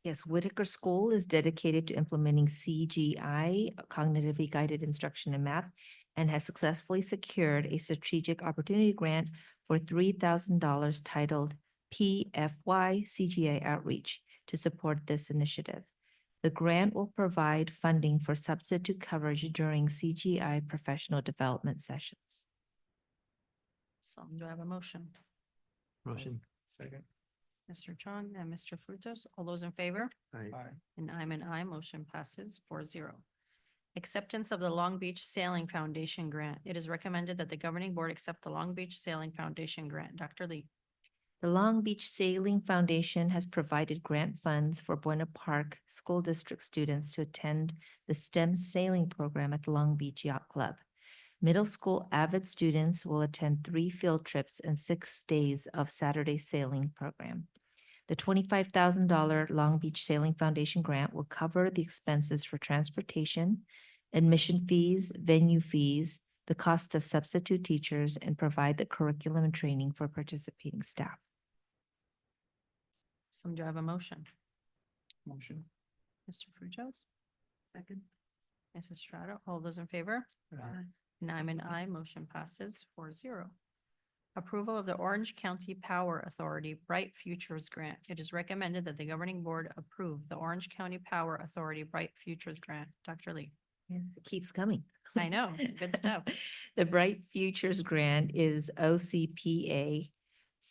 Yes, Whitaker School is dedicated to implementing CGI, cognitively guided instruction in math, and has successfully secured a strategic opportunity grant for $3,000 titled PFY CGI Outreach to support this initiative. The grant will provide funding for substitute coverage during CGI professional development sessions. So do I have a motion? Motion. Second. Mr. Chong and Mr. Frutos, all those in favor? Aye. Aye. And I'm an aye, motion passes 4-0. Acceptance of the Long Beach Sailing Foundation Grant. It is recommended that the governing board accept the Long Beach Sailing Foundation Grant. Dr. Lee. The Long Beach Sailing Foundation has provided grant funds for Buena Park School District students to attend the STEM sailing program at the Long Beach Yacht Club. Middle school avid students will attend 3 field trips and 6 days of Saturday sailing program. The $25,000 Long Beach Sailing Foundation grant will cover the expenses for transportation, admission fees, venue fees, the cost of substitute teachers, and provide the curriculum and training for participating staff. So do I have a motion? Motion. Mr. Frutos, Second. Mrs. Strato, all those in favor? Aye. And I'm an aye, motion passes 4-0. Approval of the Orange County Power Authority Bright Futures Grant. It is recommended that the governing board approve the Orange County Power Authority Bright Futures Grant. Dr. Lee. Yes, it keeps coming. I know, good stuff. The Bright Futures Grant is OCPA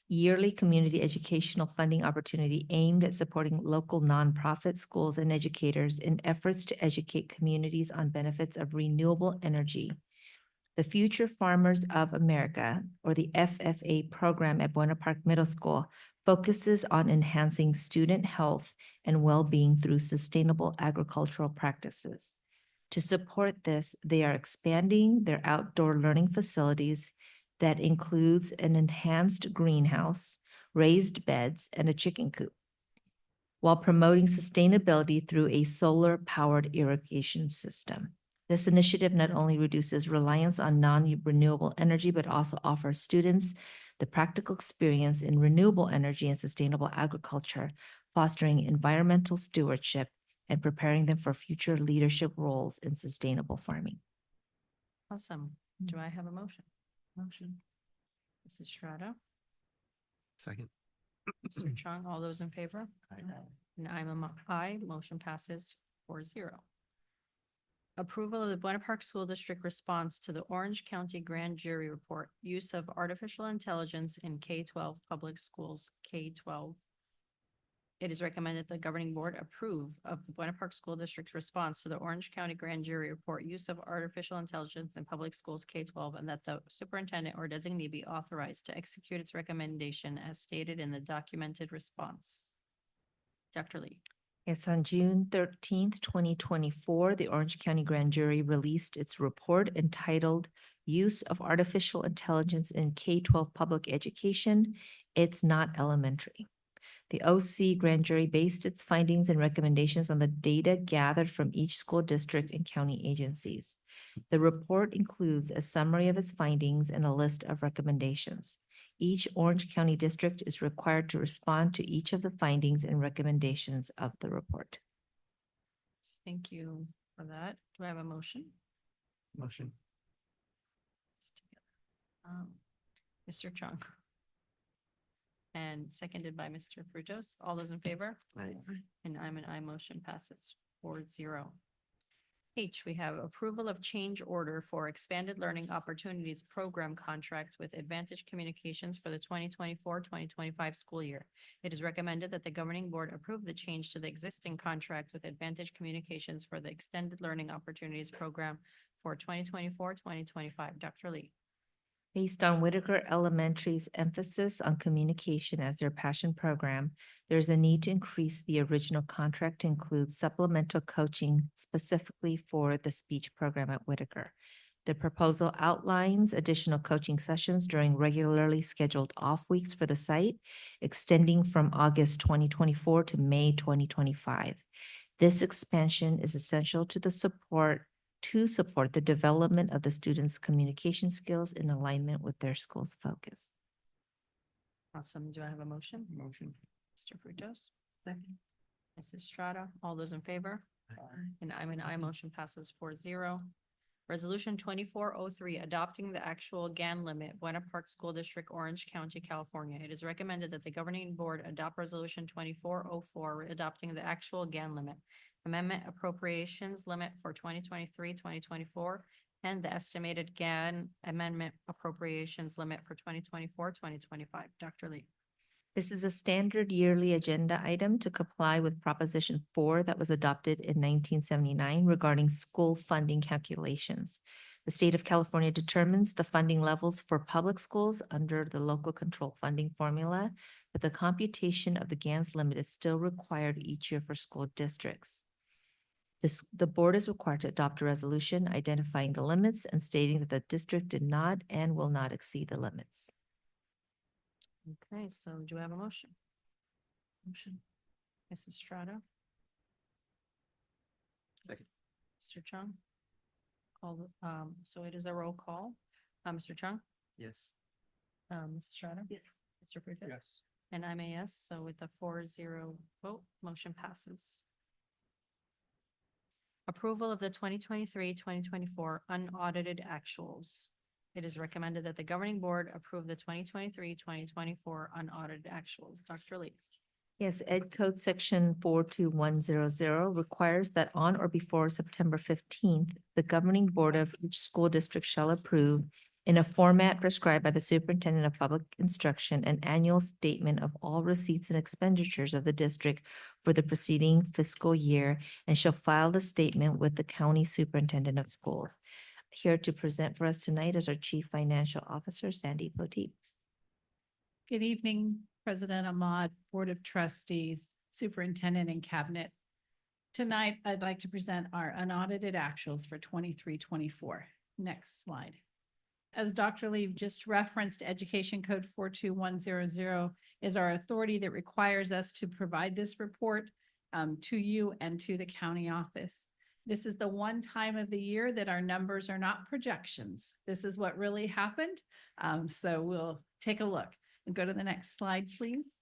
yearly community educational funding opportunity aimed at supporting local nonprofit schools and educators in efforts to educate communities on benefits of renewable energy. The Future Farmers of America, or the FFA program at Buena Park Middle School, focuses on enhancing student health and well-being through sustainable agricultural practices. To support this, they are expanding their outdoor learning facilities that includes an enhanced greenhouse, raised beds, and a chicken coop, while promoting sustainability through a solar-powered irrigation system. This initiative not only reduces reliance on non-renewable energy, but also offers students the practical experience in renewable energy and sustainable agriculture, fostering environmental stewardship and preparing them for future leadership roles in sustainable farming. Awesome. Do I have a motion? Motion. Mrs. Strata, Second. Mr. Chung, all those in favor? And I'm a aye, motion passes 4-0. Approval of the Buena Park School District response to the Orange County Grand Jury Report, use of artificial intelligence in K-12 public schools, K-12. It is recommended the governing board approve of the Buena Park School District's response to the Orange County Grand Jury Report, use of artificial intelligence in public schools, K-12, and that the superintendent or designee be authorized to execute its recommendation as stated in the documented response. Dr. Lee. Yes, on June 13th, 2024, the Orange County Grand Jury released its report entitled Use of Artificial Intelligence in K-12 Public Education. It's Not Elementary. The OC Grand Jury based its findings and recommendations on the data gathered from each school district and county agencies. The report includes a summary of its findings and a list of recommendations. Each Orange County district is required to respond to each of the findings and recommendations of the report. Thank you for that. Do I have a motion? Motion. Mr. Chung. And seconded by Mr. Frutos. All those in favor? Aye. And I'm an aye, motion passes 4-0. H, we have approval of change order for expanded learning opportunities program contract with Advantage Communications for the 2024-2025 school year. It is recommended that the governing board approve the change to the existing contract with Advantage Communications for the extended learning opportunities program for 2024-2025. Dr. Lee. Based on Whitaker Elementary's emphasis on communication as their passion program, there's a need to increase the original contract to include supplemental coaching specifically for the speech program at Whitaker. The proposal outlines additional coaching sessions during regularly scheduled off weeks for the site, extending from August 2024 to May 2025. This expansion is essential to support the development of the students' communication skills in alignment with their school's focus. Awesome. Do I have a motion? Motion. Mr. Frutos, Second. Mrs. Strata, all those in favor? And I'm an aye, motion passes 4-0. Resolution 2403, adopting the actual GAN limit, Buena Park School District, Orange County, California. It is recommended that the governing board adopt resolution 2404, adopting the actual GAN limit, amendment appropriations limit for 2023-2024, and the estimated GAN amendment appropriations limit for 2024-2025. Dr. Lee. This is a standard yearly agenda item to comply with Proposition 4 that was adopted in 1979 regarding school funding calculations. The state of California determines the funding levels for public schools under the local control funding formula, but the computation of the GAN's limit is still required each year for school districts. The board is required to adopt a resolution identifying the limits and stating that the district did not and will not exceed the limits. Okay, so do I have a motion? Motion. Mrs. Strata? Second. Mr. Chung? So it is a roll call. Mr. Chung? Yes. Mrs. Strata? Yes. Mr. Frutos? Yes. And I'm a yes, so with a 4-0 vote, motion passes. Approval of the 2023-2024 unaudited actuals. It is recommended that the governing board approve the 2023-2024 unaudited actuals. Dr. Lee. Yes, Ed Code Section 42100 requires that on or before September 15th, the governing board of each school district shall approve in a format prescribed by the Superintendent of Public Instruction, an annual statement of all receipts and expenditures of the district for the preceding fiscal year, and shall file the statement with the County Superintendent of Schools. Here to present for us tonight is our Chief Financial Officer, Sandy Potteet. Good evening, President Ahmad, Board of Trustees, Superintendent and Cabinet. Tonight, I'd like to present our unaudited actuals for 23-24. Next slide. As Dr. Lee just referenced, Education Code 42100 is our authority that requires us to provide this report to you and to the county office. This is the one time of the year that our numbers are not projections. This is what really happened. So we'll take a look and go to the next slide, please.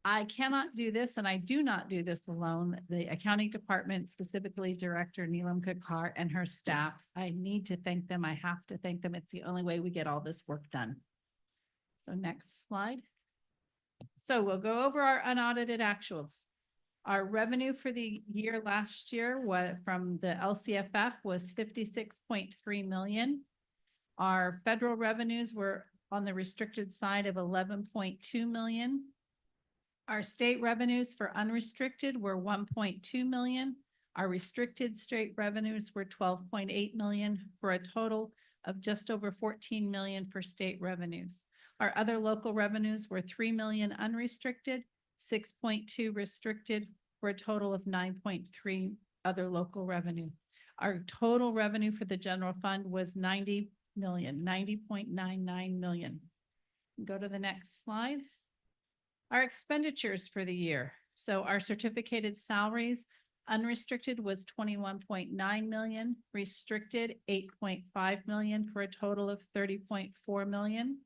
I cannot do this, and I do not do this alone. The accounting department, specifically Director Neelam Kakar and her staff, I need to thank them. I have to thank them. It's the only way we get all this work done. So next slide. So we'll go over our unaudited actuals. Our revenue for the year last year from the LCFF was 56.3 million. Our federal revenues were on the restricted side of 11.2 million. Our state revenues for unrestricted were 1.2 million. Our restricted state revenues were 12.8 million, for a total of just over 14 million for state revenues. Our other local revenues were 3 million unrestricted, 6.2 restricted, for a total of 9.3 other local revenue. Our total revenue for the general fund was 90 million, 90.99 million. Go to the next slide. Our expenditures for the year. So our certificated salaries, unrestricted was 21.9 million, restricted 8.5 million, for a total of 30.4 million.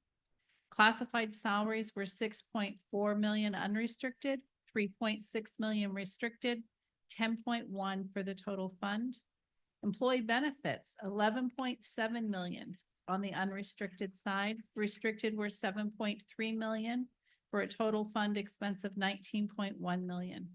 Classified salaries were 6.4 million unrestricted, 3.6 million restricted, 10.1 for the total fund. Employee benefits, 11.7 million on the unrestricted side. Restricted were 7.3 million, for a total fund expense of 19.1 million.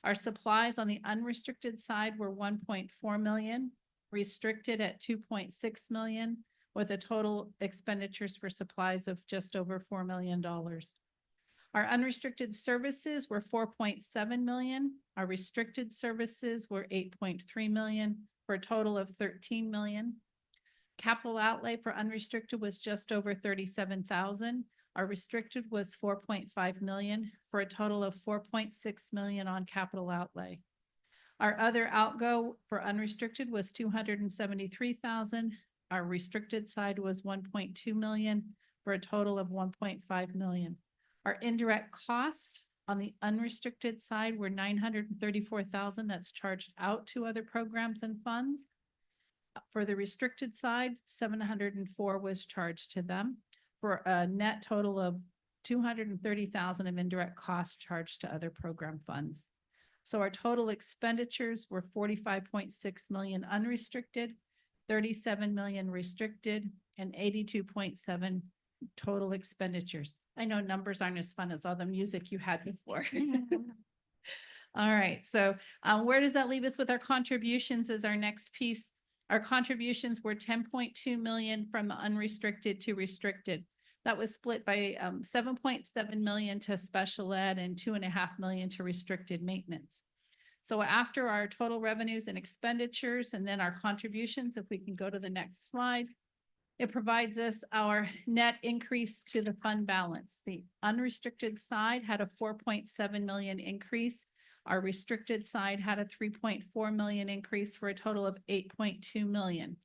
Our supplies on the unrestricted side were 1.4 million, restricted at 2.6 million, with a total expenditures for supplies of just over $4 million. Our unrestricted services were 4.7 million. Our restricted services were 8.3 million, for a total of 13 million. Capital outlay for unrestricted was just over 37,000. Our restricted was 4.5 million, for a total of 4.6 million on capital outlay. Our other outgo for unrestricted was 273,000. Our restricted side was 1.2 million, for a total of 1.5 million. Our indirect costs on the unrestricted side were 934,000. That's charged out to other programs and funds. For the restricted side, 704 was charged to them, for a net total of 230,000 of indirect costs charged to other program funds. So our total expenditures were 45.6 million unrestricted, 37 million restricted, and 82.7 total expenditures. I know numbers aren't as fun as all the music you had before. All right, so where does that leave us with our contributions as our next piece? Our contributions were 10.2 million from unrestricted to restricted. That was split by 7.7 million to special ed and 2.5 million to restricted maintenance. So after our total revenues and expenditures and then our contributions, if we can go to the next slide, it provides us our net increase to the fund balance. The unrestricted side had a 4.7 million increase. Our restricted side had a 3.4 million increase, for a total of 8.2 million.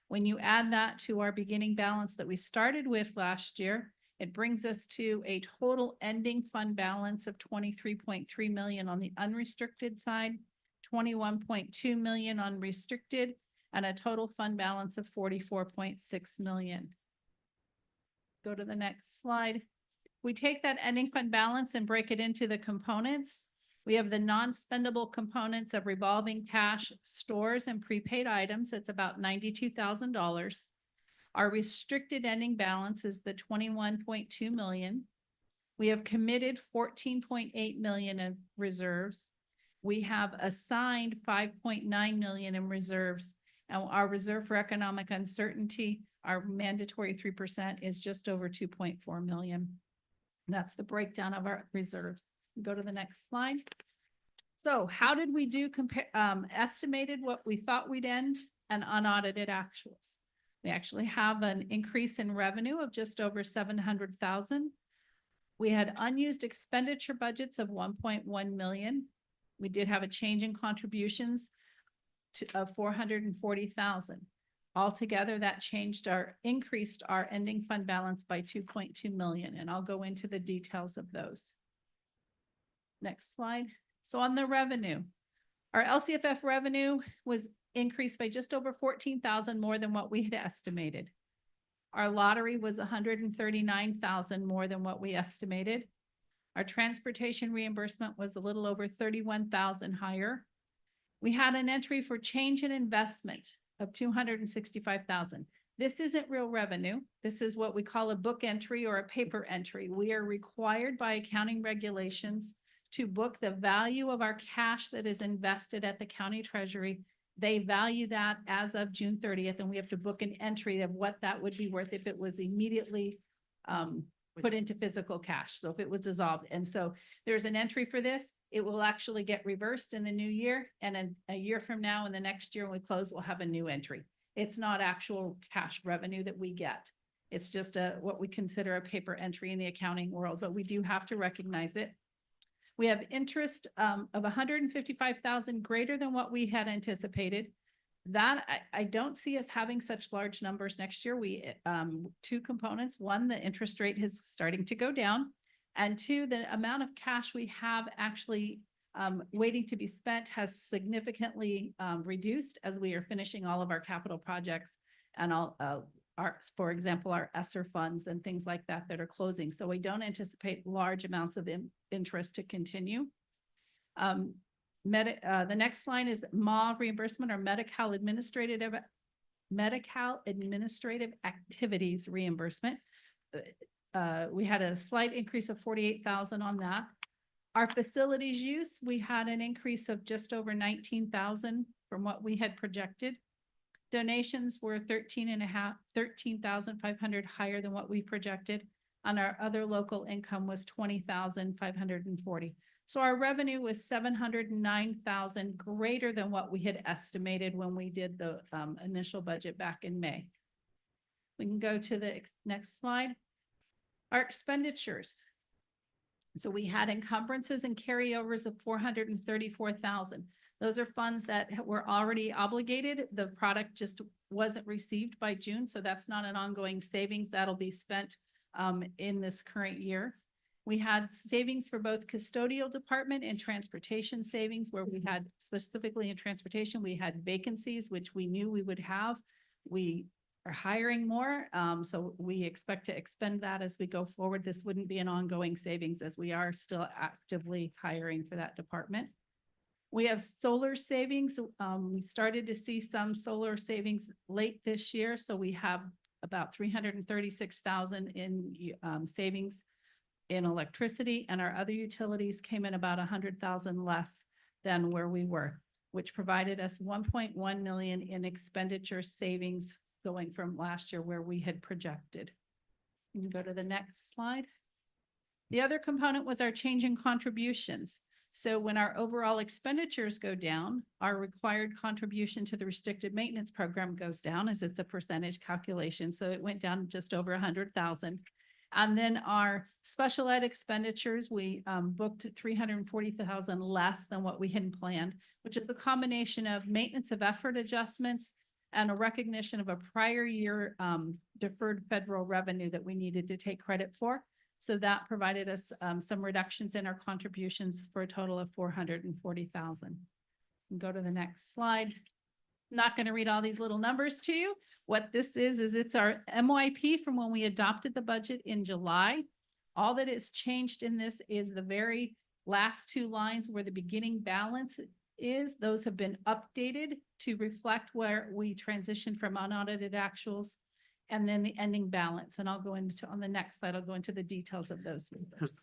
When you add that to our beginning balance that we started with last year, it brings us to a total ending fund balance of 23.3 million on the unrestricted side, 21.2 million on restricted, and a total fund balance of 44.6 million. Go to the next slide. We take that ending fund balance and break it into the components. We have the non-spendable components of revolving cash, stores, and prepaid items. It's about $92,000. Our restricted ending balance is the 21.2 million. We have committed 14.8 million in reserves. We have assigned 5.9 million in reserves, and our reserve for economic uncertainty Our mandatory 3% is just over 2.4 million. That's the breakdown of our reserves. Go to the next slide. So how did we do compare, estimated what we thought we'd end and unaudited actuals? We actually have an increase in revenue of just over 700,000. We had unused expenditure budgets of 1.1 million. We did have a change in contributions of 440,000. Altogether, that increased our ending fund balance by 2.2 million, and I'll go into the details of those. Next slide. So on the revenue, our LCFF revenue was increased by just over 14,000 more than what we had estimated. Our lottery was 139,000 more than what we estimated. Our transportation reimbursement was a little over 31,000 higher. We had an entry for change in investment of 265,000. This isn't real revenue. This is what we call a book entry or a paper entry. We are required by accounting regulations to book the value of our cash that is invested at the county treasury. They value that as of June 30th, and we have to book an entry of what that would be worth if it was immediately put into physical cash. So if it was dissolved. And so there's an entry for this. It will actually get reversed in the new year. And a year from now, in the next year when we close, we'll have a new entry. It's not actual cash revenue that we get. It's just what we consider a paper entry in the accounting world, but we do have to recognize it. We have interest of 155,000 greater than what we had anticipated. That I don't see us having such large numbers next year. We two components. One, the interest rate is starting to go down, and two, the amount of cash we have actually waiting to be spent has significantly reduced as we are finishing all of our capital projects and for example, our ESSER funds and things like that that are closing. So we don't anticipate large amounts of interest to continue. The next line is MA reimbursement or Medi-Cal administrative activities reimbursement. We had a slight increase of 48,000 on that. Our facilities use, we had an increase of just over 19,000 from what we had projected. Donations were 13,500 higher than what we projected. And our other local income was 20,540. So our revenue was 709,000 greater than what we had estimated when we did the initial budget back in May. We can go to the next slide. Our expenditures. So we had encumbrances and carryovers of 434,000. Those are funds that were already obligated. The product just wasn't received by June, so that's not an ongoing savings. That'll be spent in this current year. We had savings for both custodial department and transportation savings, where we had specifically in transportation, we had vacancies, which we knew we would have. We are hiring more, so we expect to expend that as we go forward. This wouldn't be an ongoing savings as we are still actively hiring for that department. We have solar savings. We started to see some solar savings late this year. So we have about 336,000 in savings in electricity, and our other utilities came in about 100,000 less than where we were, which provided us 1.1 million in expenditure savings going from last year where we had projected. You can go to the next slide. The other component was our change in contributions. So when our overall expenditures go down, our required contribution to the restricted maintenance program goes down as it's a percentage calculation. So it went down just over 100,000. And then our special ed expenditures, we booked 340,000 less than what we had planned, which is a combination of maintenance of effort adjustments and a recognition of a prior year deferred federal revenue that we needed to take credit for. So that provided us some reductions in our contributions for a total of 440,000. Go to the next slide. Not going to read all these little numbers to you. What this is it's our MYP from when we adopted the budget in July. All that is changed in this is the very last two lines where the beginning balance is. Those have been updated to reflect where we transitioned from unaudited actuals, and then the ending balance. And I'll go into, on the next slide, I'll go into the details of those numbers.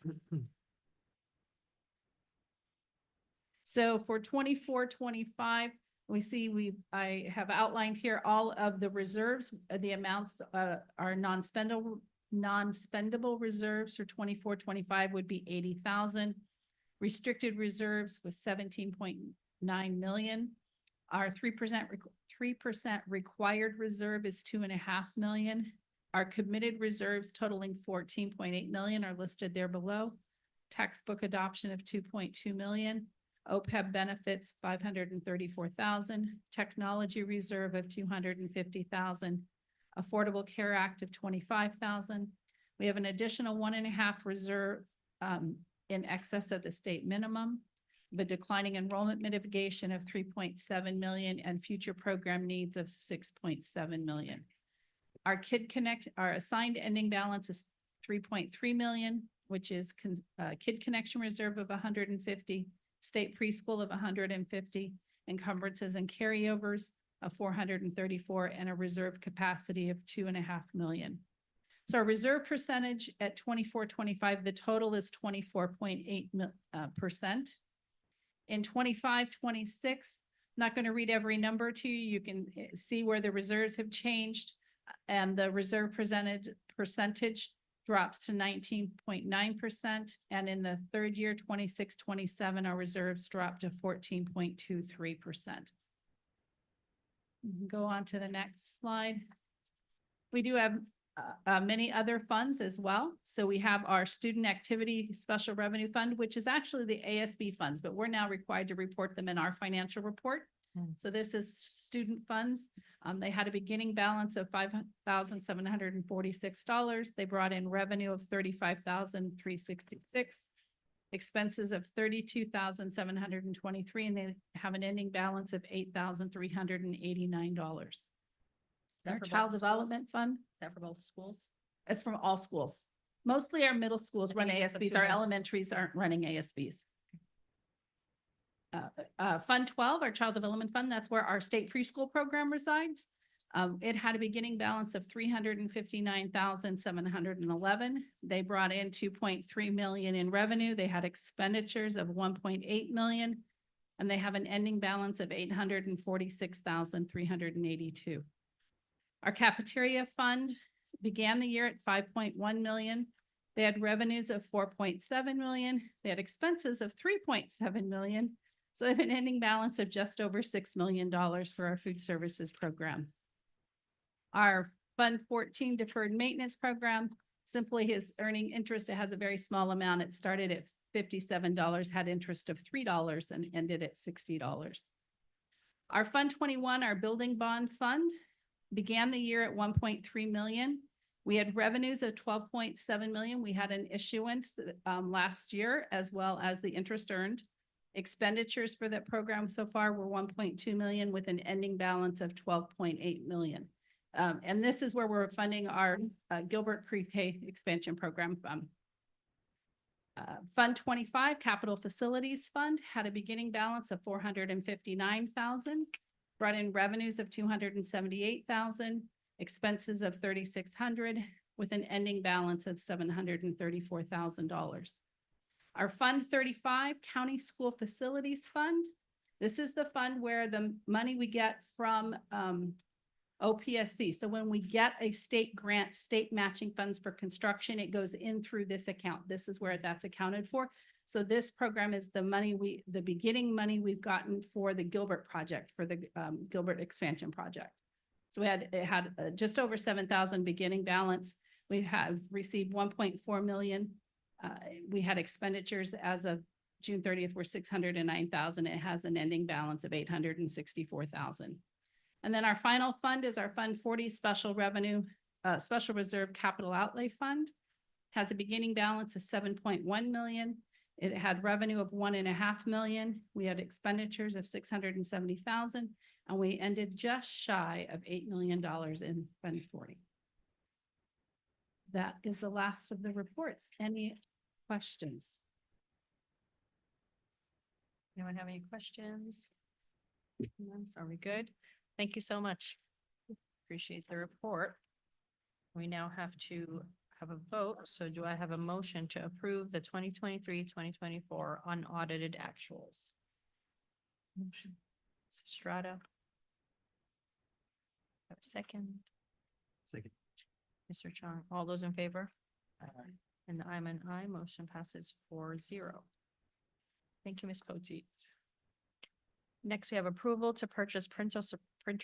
So for 24-25, We see I have outlined here all of the reserves, the amounts, are non-spendable reserves for 24-25 would be 80,000. Restricted reserves was 17.9 million. Our 3% required reserve is 2.5 million. Our committed reserves totaling 14.8 million are listed there below. Textbook adoption of 2.2 million. OPEB benefits, 534,000, technology reserve of 250,000, Affordable Care Act of 25,000. We have an additional 1.5 reserve in excess of the state minimum, the declining enrollment mitigation of 3.7 million and future program needs of 6.7 million. Our our assigned ending balance is 3.3 million, which is Kid Connection reserve of 150, state preschool of 150, encumbrances and carryovers of 434, and a reserve capacity of 2.5 million. So our reserve percentage at 24-25, the total is 24.8%. In 25-26, not going to read every number to you. You can see where the reserves have changed, and the reserve percentage drops to 19.9%. And in the third year, 26-27, our reserves drop to 14.23%. Go on to the next slide. We do have many other funds as well. So we have our Student Activity Special Revenue Fund, which is actually the ASB funds, but we're now required to report them in our financial report. So this is student funds. They had a beginning balance of $5,746. They brought in revenue of $35,366, expenses of $32,723, and they have an ending balance of $8,389. Our Child Development Fund. Is that for both schools? It's from all schools. Mostly our middle schools run think it's the ASBs. two Our middle elementaries aren't running ASBs. Fund 12, our Child Development Fund, that's where our state preschool program resides. It had a beginning balance of $359,711. They brought in 2.3 million in revenue. They had expenditures of 1.8 million, and they have an ending balance of 846,382. Our Cafeteria Fund began the year at 5.1 million. They had revenues of 4.7 million. They had expenses of 3.7 million. So they have an ending balance of just over $6 million for our food services program. Our Fund 14 Deferred Maintenance Program simply is earning interest. It has a very small amount. It started at $57, had interest of $3, and ended at $60. Our Fund 21, our Building Bond Fund, began the year at 1.3 million. We had revenues of 12.7 million. We had an issuance last year, as well as the interest earned. Expenditures for that program so far were 1.2 million with an ending balance of 12.8 million. And this is where we're funding our Gilbert Pre-K expansion program from. Fund 25, Capital Facilities Fund, had a beginning balance of 459,000, brought in revenues of 278,000, expenses of 3,600, with an ending balance of $734,000. Our Fund 35, County School Facilities Fund. This is the fund where the money we get from OPSC. So when we get a state grant, state matching funds for construction, it goes in through this account. This is where that's accounted for. So this program is the money the beginning money we've gotten for the Gilbert project, for the Gilbert expansion project. So it had just over 7,000 beginning balance. We have received 1.4 million. We had expenditures as of June 30th were 609,000. It has an ending balance of 864,000. And then our final fund is our Fund 40 Special Reserve Capital Outlay Fund. Has a beginning balance of 7.1 million. It had revenue of 1.5 million. We had expenditures of 670,000, and we ended just shy of $8 million in Fund 40. That is the last of the reports. Any questions? Anyone have any questions? None? Are we good? Thank you so much. Appreciate the report. We now have to have a vote. So do I have a motion to approve the 2023-2024 unaudited actuals? Ms. Estrada. Have a second. Second. Mr. Chong, all those in favor? And I'm an aye, motion passes 4-0. Thank you, Ms. Potteet. Next, we have approval to purchase printer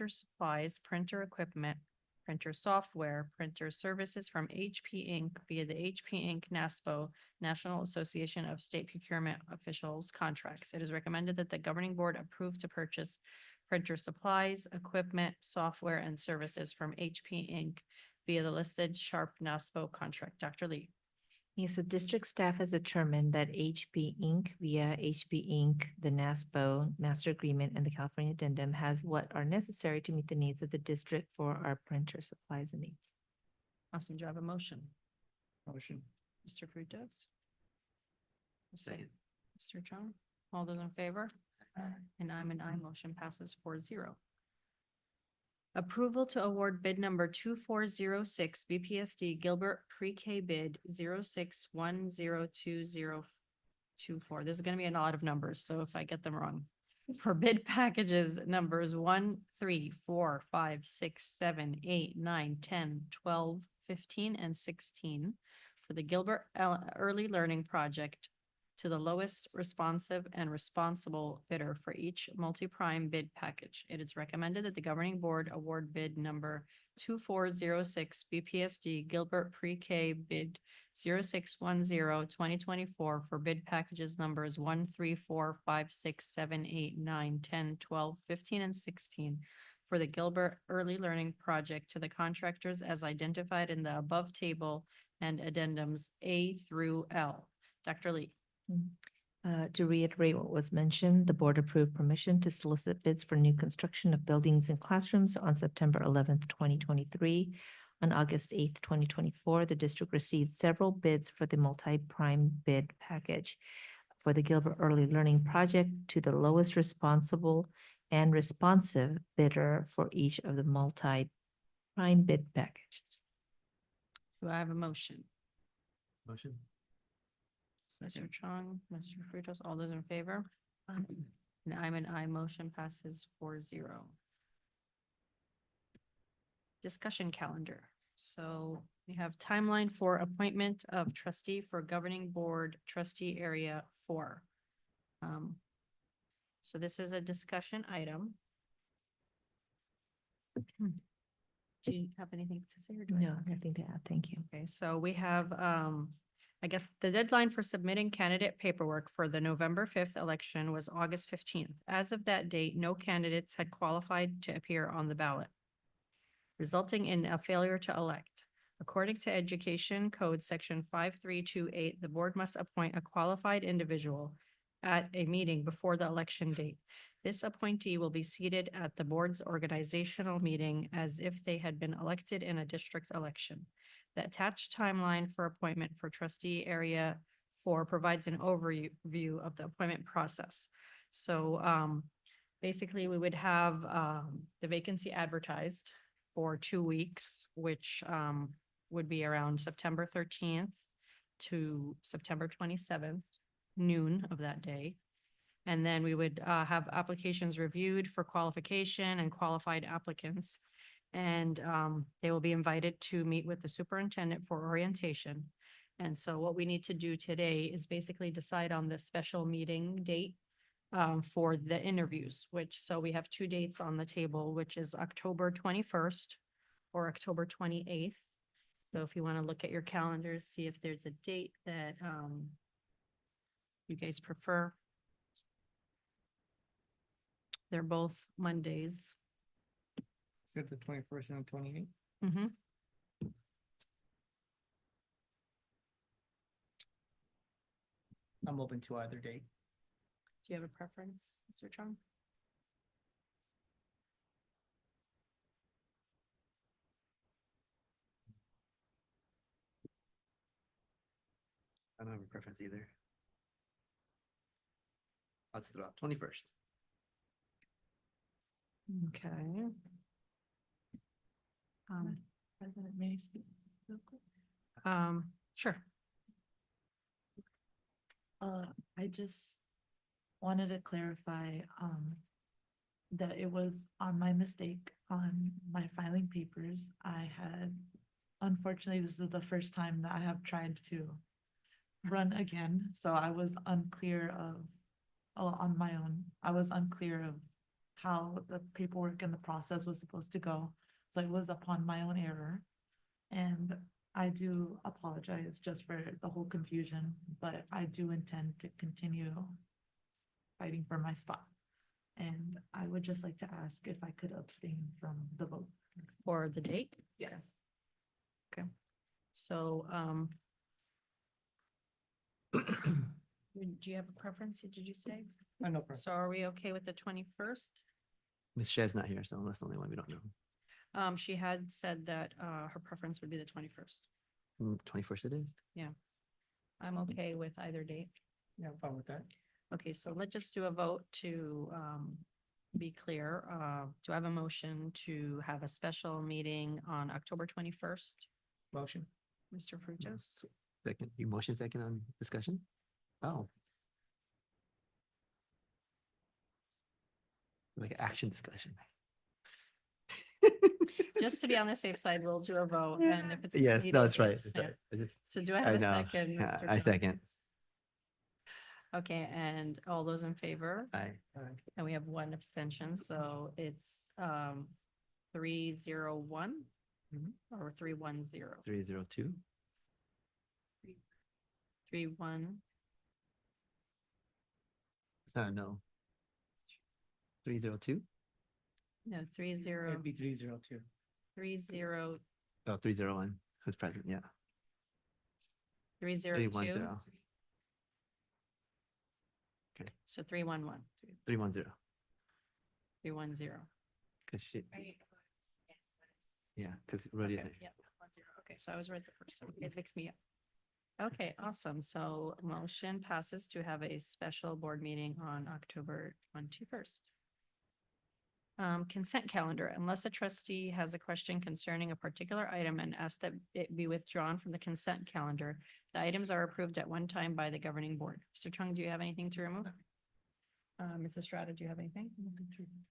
supplies, printer equipment, printer software, printer services from HP Inc. via the HP Inc. NASPO, National Association of State Procurement Officials contracts. It is recommended that the governing board approve to purchase printer supplies, equipment, software, and services from HP Inc. via the listed Sharp NASPO contract. Dr. Lee. Yes, so district staff has determined that HP Inc. via HP Inc., the NASPO Master Agreement and the California Addendum has what are necessary to meet the needs of the district for our printer supplies and needs. Awesome. Do you have a motion? Motion. Mr. Frutos? Second. Mr. Chong, all those in favor? And I'm an aye, motion passes 4-0. Approval to award bid number 2406 BPSD Gilbert Pre-K bid 06102024. This is gonna be a lot of numbers, so if I get them wrong. For bid packages numbers 1, 3, 4, 5, 6, 7, 8, 9, 10, 12, 15, and 16 for the Gilbert Early Learning Project to the lowest responsive and responsible bidder for each multi-prime bid package. It is recommended that the governing board award bid number 2406 BPSD Gilbert Pre-K bid 0610-2024 for bid packages numbers 1, 3, 4, 5, 6, 7, 8, 9, 10, 12, 15, and 16 for the Gilbert Early Learning Project to the contractors as identified in the above table and addendums A through L. Dr. Lee. To reiterate what was mentioned, the board approved permission to solicit bids for new construction of buildings and classrooms on September 11th, 2023. On August 8th, 2024, the district received several bids for the multi-prime bid package for the Gilbert Early Learning Project to the lowest responsible and responsive bidder for each of the multi-prime bid packages. Do I have a motion? Motion. Mr. Chong, Mr. Frutos, all those in favor? And I'm an aye, motion passes 4-0. Discussion calendar. So we have timeline for appointment of trustee for governing board trustee area 4. So this is a discussion item. Do you have anything to say or do I? No, nothing to add. Thank you. Okay, so we have, I guess the deadline for submitting candidate paperwork for the November 5th election was August 15th. As of that date, no candidates had qualified to appear on the ballot, resulting in a failure to elect. According to Education Code Section 5328, the board must appoint a qualified individual at a meeting before the election date. This appointee will be seated at the board's organizational meeting as if they had been elected in a district election. The attached timeline for appointment for trustee area 4 provides an overview of the appointment process. So basically, we would have the vacancy advertised for 2 weeks, which would be around September 13th to September 27th, noon of that day. And then we would have applications reviewed for qualification and qualified applicants. And they will be invited to meet with the superintendent for orientation. And so what we need to do today is basically decide on the special meeting date for the interviews, so we have 2 dates on the table, which is October 21st or October 28th. So if you want to look at your calendars, see if there's a date that you guys prefer. They're both Mondays. Except the 21st and the 28th. Mm-hmm. I'm open to either date. Do you have a preference, Mr. Chong? I don't have a preference either. Let's throw out 21st. Okay. President, may I speak real quick? Sure. I just wanted to clarify, that it was on my mistake on my filing papers. I had, unfortunately, this is the first time that I have tried to run again, so I was unclear of, on my own, I was unclear of how the paperwork and the process was supposed to go. So it was upon my own error. And I do apologize just for the whole confusion, but I do intend to continue fighting for my spot. And I would just like to ask if I could abstain from the vote. For the date. Yes. So, do you have a preference? Did you say? No problem. So are we okay with the 21st? Ms. Shed's not here, so that's the only one we don't know. She had said that, her preference would be the 21st. 21st it is? I'm okay with either date. Yeah, I'm fine with that. Okay, so let's just do a vote to, be clear. Do I have a motion to have a special meeting on October 21st? Motion. Mr. Frutos? Second, you motion second on discussion? Oh. Like action discussion. Just to be on the safe side, we'll do a vote and if it's. Yes, needed, no, that's right. it's- that's yeah. right. I just- So do I I have a know. second? Yeah, Mr. I John? second. Okay, and all those in favor? Aye. And we have one abstention, so it's 301 or 310? 302. 31. It's not a no. 302? No, 30, It'd be 302. 30, Oh, 301. Who's present? Yeah. 302. 310. Okay. So 311, 310. 310. Cause she, yeah, cause Rhoda's Okay, there. yeah, 10. Okay, so I was right the first time. It mixed me up. Okay, awesome. So motion passes to have a special board meeting on October 21st. Consent calendar, unless a trustee has a question concerning a particular item and asks that it be withdrawn from the consent calendar, the items are approved at one time by the governing board. Mr. Chung, do you have anything to remove? Mrs. Strata, do you have anything?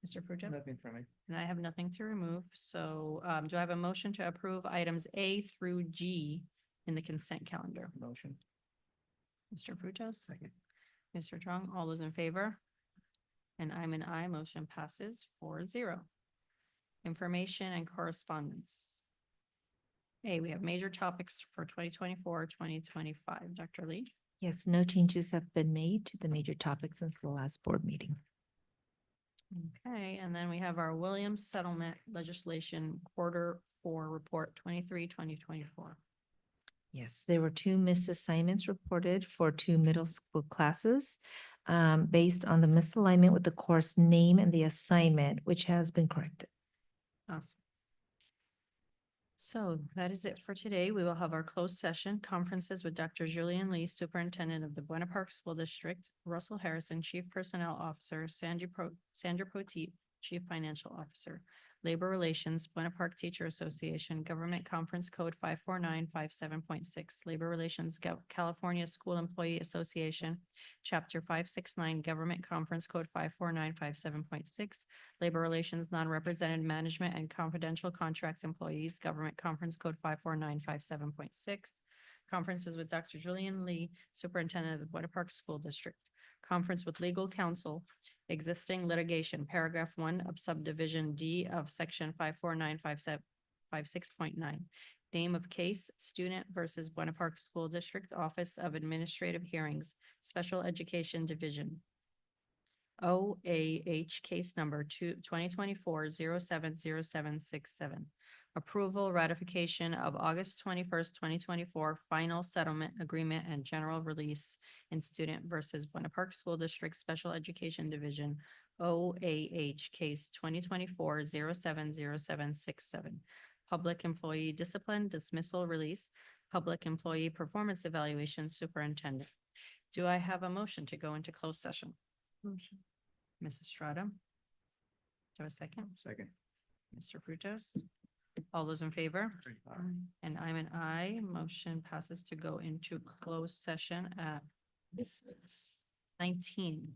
Mr. Fruto? Nothing from me. And I have nothing to remove. So, do I have a motion to approve items A through G in the consent calendar? Motion. Mr. Frutos? Second. Mr. Trong, all those in favor? And I'm an aye, motion passes 4-0. Information and correspondence. A, we have major topics for 2024-2025. Dr. Lee? Yes, no changes have been made to the major topics since the last board meeting. Okay, and then we have our Williams Settlement Legislation Q4 Report 2024. Yes, there were 2 misassignments reported for 2 middle school classes based on the misalignment with the course name and the assignment, which has been corrected. Awesome. So that is it for today. We will have our closed session conferences with Dr. Julian Lee, Superintendent of the Buena Park School District, Russell Harrison, Chief Personnel Officer, Sandra Poteet, Chief Financial Officer, Labor Relations, Buena Park Teacher Association, Government Conference Code 54957.6, Labor Relations, California School Employee Association, Chapter 569, Government Conference Code 54957.6, Labor Relations, Non-Represented Management and Confidential Contracts Employees, Government Conference Code 54957.6, conferences with Dr. Julian Lee, Superintendent of the Buena Park School District, conference with legal counsel, existing litigation, paragraph 1 of subdivision D of section 5495756.9. Name of case, student versus Buena Park School District Office of Administrative Hearings, Special Education Division. OAH case number 2024-070767. Approval, ratification of August 21st, 2024 final settlement agreement and general release in student versus Buena Park School District Special Education Division, OAH case 2024-070767. Public employee discipline, dismissal, release, public employee performance evaluation, superintendent. Do I have a motion to go into closed session? Motion. Mrs. Strata? Do I have a second? Second. Mr. Frutos? All those in favor? And I'm an aye. Motion passes to go into closed session at 6:19.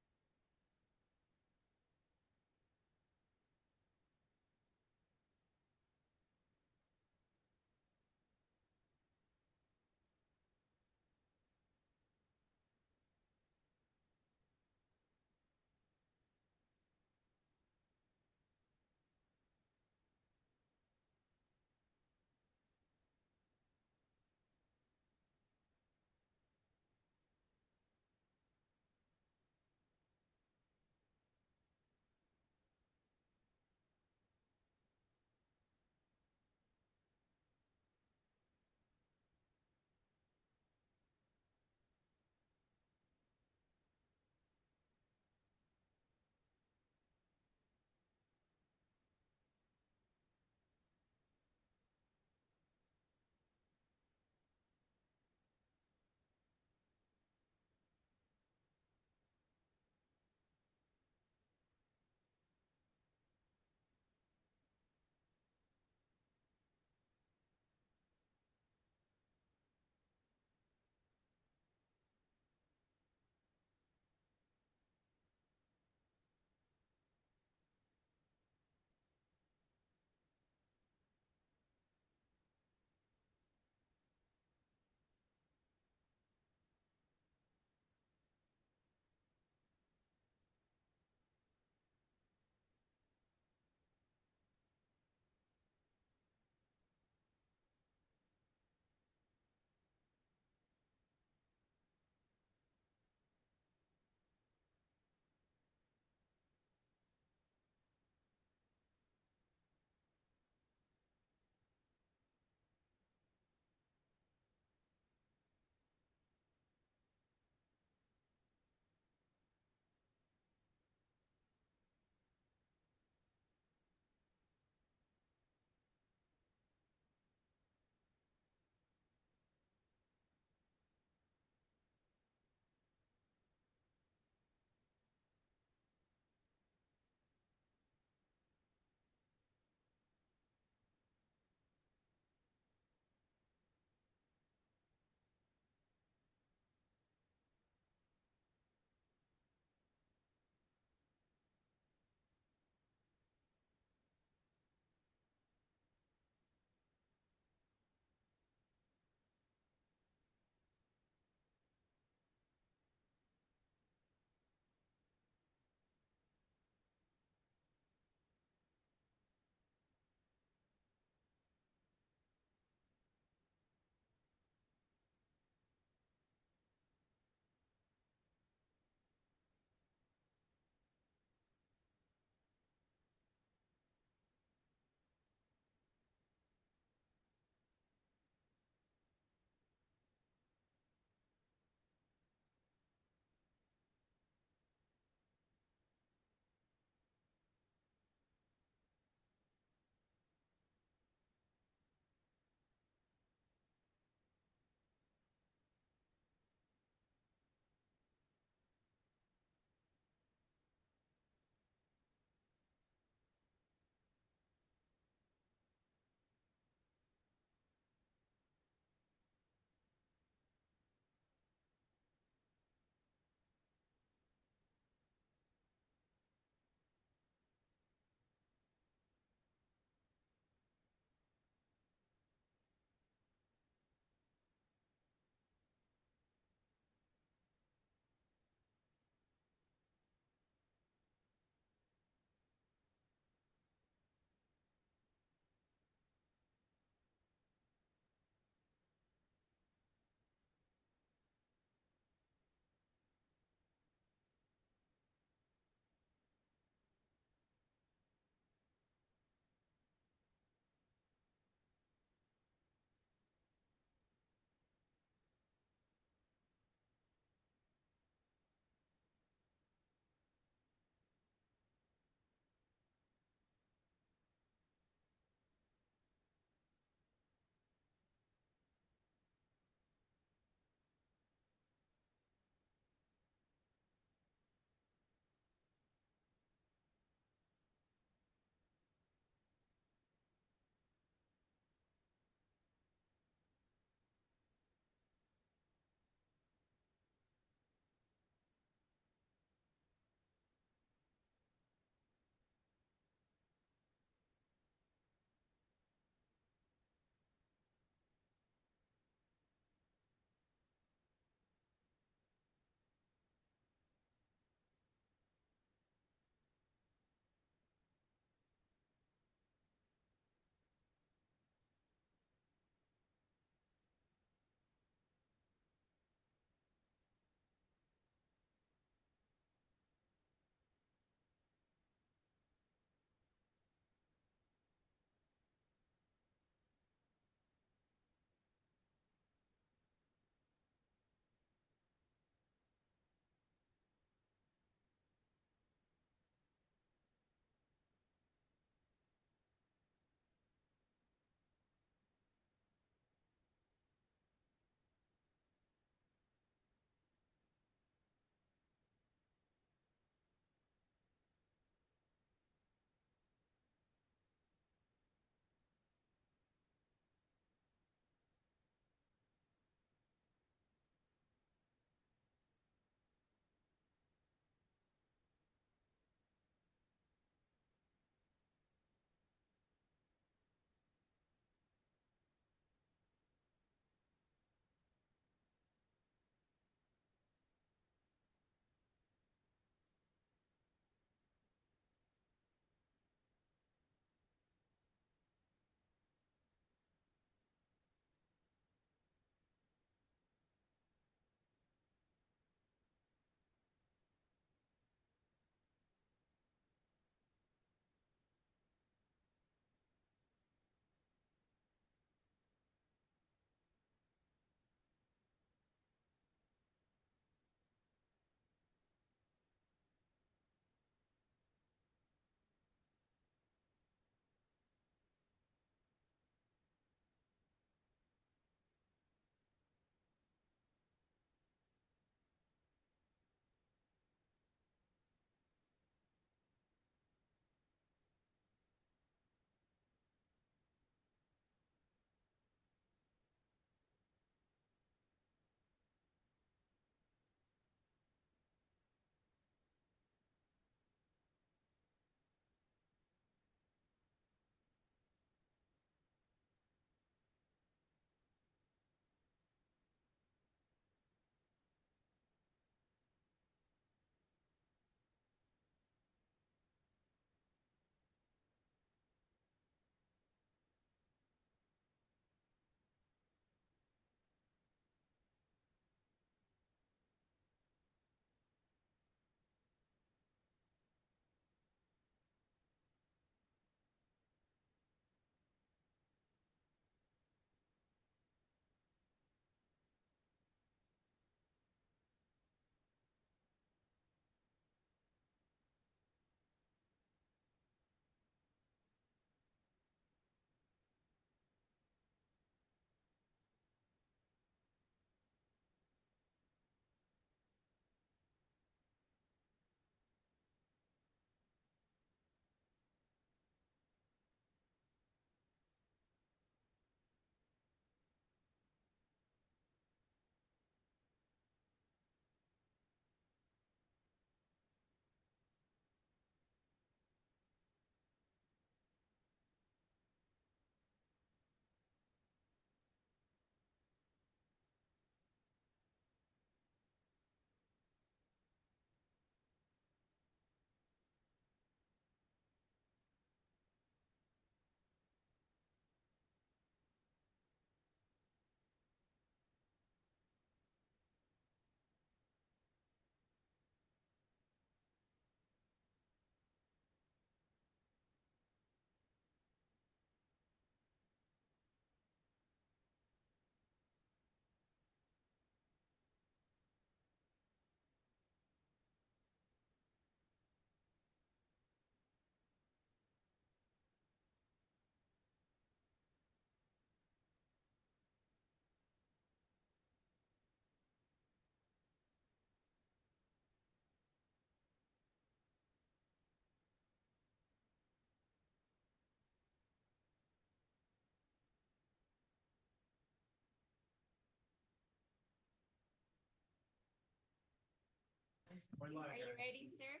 Are you ready, sir?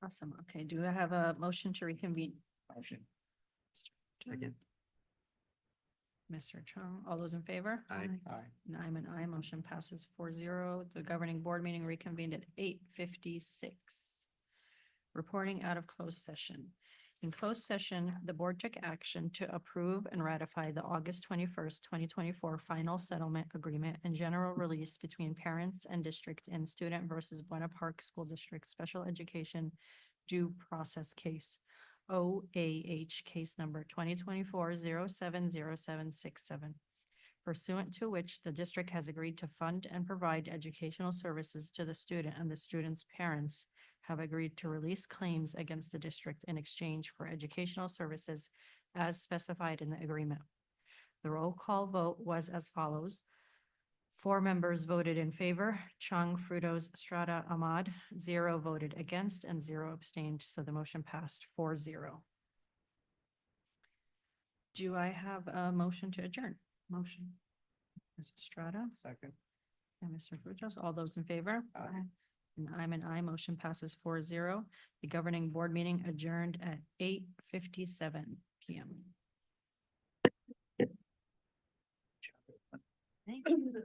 Awesome. Okay, do I have a motion to reconvene? Motion. Second. Mr. Chung, all those in favor? Aye. And I'm an aye. Motion passes 4-0. The governing board meeting reconvened at 8:56. Reporting out of closed session. In closed session, the board took action to approve and ratify the August 21st, 2024 final settlement agreement and general release between parents and district in Student versus Buena Park School District Special Education Due Process Case, OAH Case Number 2024-070767, pursuant to which the district has agreed to fund and provide educational services to the student, and the student's parents have agreed to release claims against the district in exchange for educational services as specified in the agreement. The roll call vote was as follows. 4 members voted in favor: Chung, Frutos, Estrada, Ahmad. 0 voted against and 0 abstained, so the motion passed 4-0. Do I have a motion to adjourn? Motion. Ms. Estrada Second. and Mr. Frutos, all those in favor? Aye. And I'm an aye. Motion passes 4-0. The governing board meeting adjourned at 8:57 PM. Thank you.